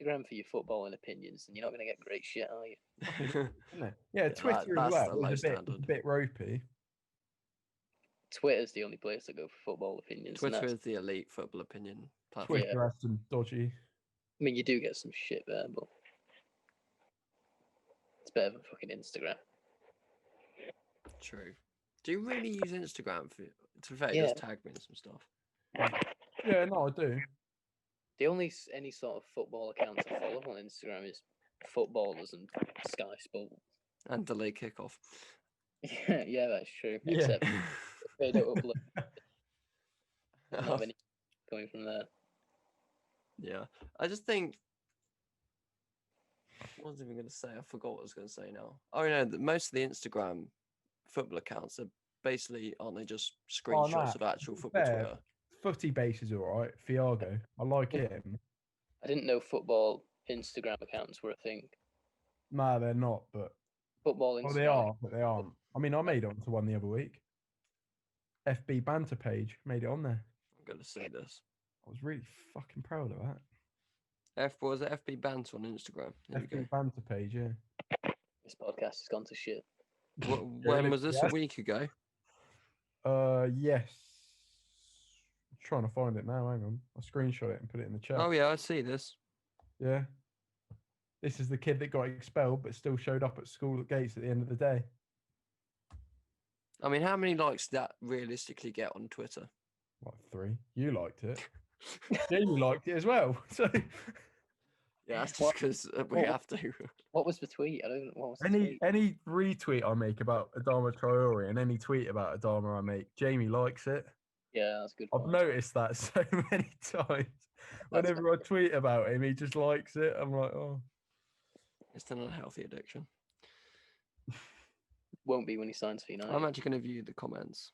Instagram for your footballing opinions, then you're not going to get great shit, are you? Isn't it? Yeah, Twitter that's as the well low is standard. a bit ropey. Twitter's the only place to go for football opinions. and Twitter that's- is the elite football opinion platform. Twitter has some dodgy. I mean, you do get some shit there, but it's better than fucking Instagram. True. Do you really use Instagram for? To be fair, it Yeah. does tag me in some stuff. Yeah, no, I do. The only any sort of football account to follow on Instagram is footballers and Sky Sports. And delay kickoff. Yeah, that's true. Yeah. Except they don't upload. Not have any coming from there. Yeah, I just think. What was I even going to say? I forgot what I was going to say now. Oh, no, most of the Instagram football accounts are basically, aren't they just screenshots nah, of actual to be football fair, Twitter? Footy base is all right. Fiago, I like him. I didn't know football Instagram accounts were a thing. Nah, they're not, but Football Instagram. well, they are, but they aren't. I mean, I made it onto one the other week. FB banter page made it on there. I'm going to see this. I was really fucking proud of that. Was it FB Banter on Instagram? There we go. FB banter page, yeah. This podcast has gone to shit. When was this? Yeah. A week ago? Yes. I'm trying to find it now. Hang on, I'll screenshot it and put it in the chat. Oh yeah, I see this. Yeah. This is the kid that got expelled but still showed up at school gates at the end of the day. I mean, how many likes did that realistically get on Twitter? What, 3? You liked it. Jamie liked it as well. So Yeah, that's just because we what- have to. What was the tweet? I don't know. What was the tweet? any retweet I make about Adama Traore and any tweet about Adama I make, Jamie likes it. Yeah, that's a good. I've point. noticed that so many times. Whenever I tweet about him, he just likes it. I'm like, oh. It's an unhealthy addiction. Won't be when he signs for United. I'm actually going to view the comments.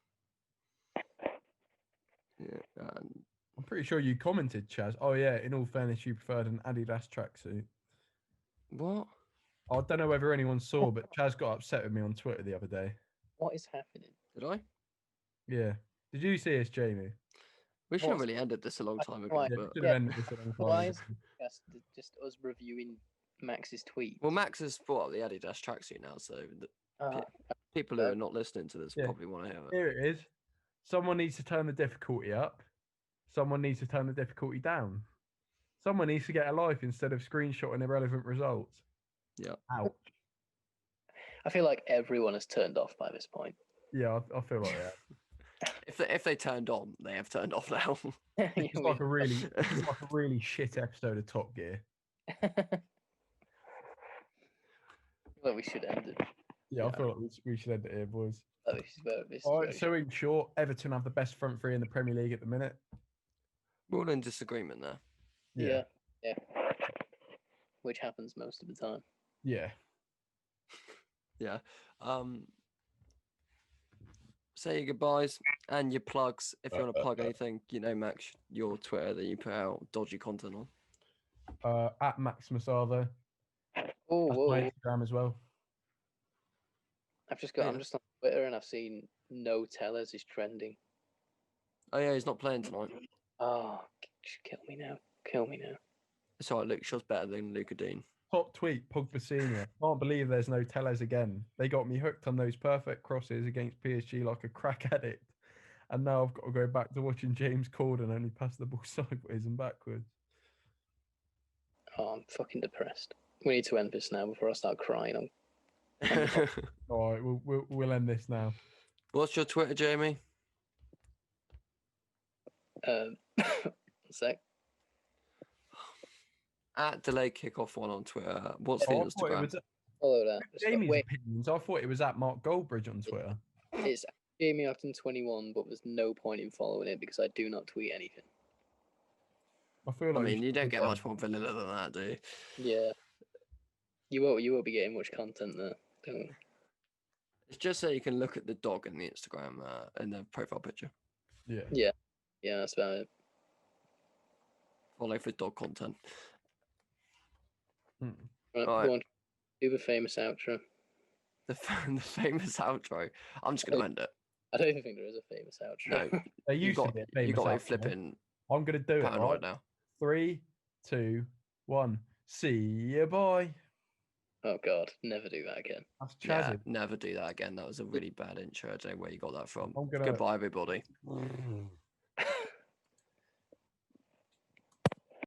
Yeah, and I'm pretty sure you commented, Chaz. Oh yeah, in all fairness, you preferred an Adidas tracksuit. what? I don't know whether anyone saw, but Chaz got upset with me on Twitter the other day. What is happening? Did I? Yeah. Did you see us, Jamie? We should have What's- really ended this a long time ago. Why? Yeah, But should Yeah. have ended this a long time Why ago. is just us reviewing Max's tweet? well, Max has brought up the Adidas tracksuit now, so the people who are not listening to this Yeah. probably want to hear it. Here it is. Someone needs to turn the difficulty up. Someone needs to turn the difficulty down. Someone needs to get a life instead of screenshotting irrelevant results. Yeah. Ouch. I feel like everyone has turned off by this point. Yeah, I feel like that. If they turned on, they have turned off now. It's like a really shit episode of Top Gear. Well, we should end it. Yeah, Yeah. I feel like we should end it here, boys. This is All very right, so in short, Everton have the best front three in the Premier League at the minute. We're all in disagreement there. yeah. Which happens most of the time. Yeah. Yeah. Say your goodbyes and your plugs. If you want to plug anything, you know, Max, your Twitter that you put out dodgy content on. At Maximus Arvo. Oh, That's whoa. my Instagram as well. I'm Yeah. just on Twitter and I've seen no tellers is trending. Oh yeah, he's not playing tonight. Oh, kill me now. Kill me now. It's alright, Luke Shaw's better than Luca Dean. Top tweet, Pogba Senior. Can't believe there's no Tellez again. They got me hooked on those perfect crosses against PSG like a crack addict. And now I've got to go back to watching James Corden only pass the ball sideways and backwards. Oh, I'm fucking depressed. We need to end this now before I start crying. All right, we'll end this now. What's your Twitter, Jamie? One sec. At Delayed Kickoff 1 on Twitter. What's the Oh, I thought it Instagram? was Follow that. Jamie's Wait, opinions. I thought it was at Mark Goldbridge on Twitter. it's Jamie Upton 21, but there's no point in following it because I do not tweet anything. I feel I like mean, you don't get should- much more vanilla than that, do you? Yeah. You won't be getting much content there. Don't. It's just so you can look at the dog in the Instagram in the profile picture. Yeah. Yeah, that's about it. Follow for dog content. Hmm. Right, Right. go on. Do the famous outro. The famous outro. I'm just going to end it. I don't even think there is a famous outro. No, They you used got, to be a you famous got me outro. flipping I'm gonna do it. paranoid Right? now. 3, 2, 1. See ya, bye. Oh God, never do that again. That's Yeah, Chazzy. never do that again. That was a really bad intro. I don't know where you got that from. I'm gonna- Goodbye, everybody.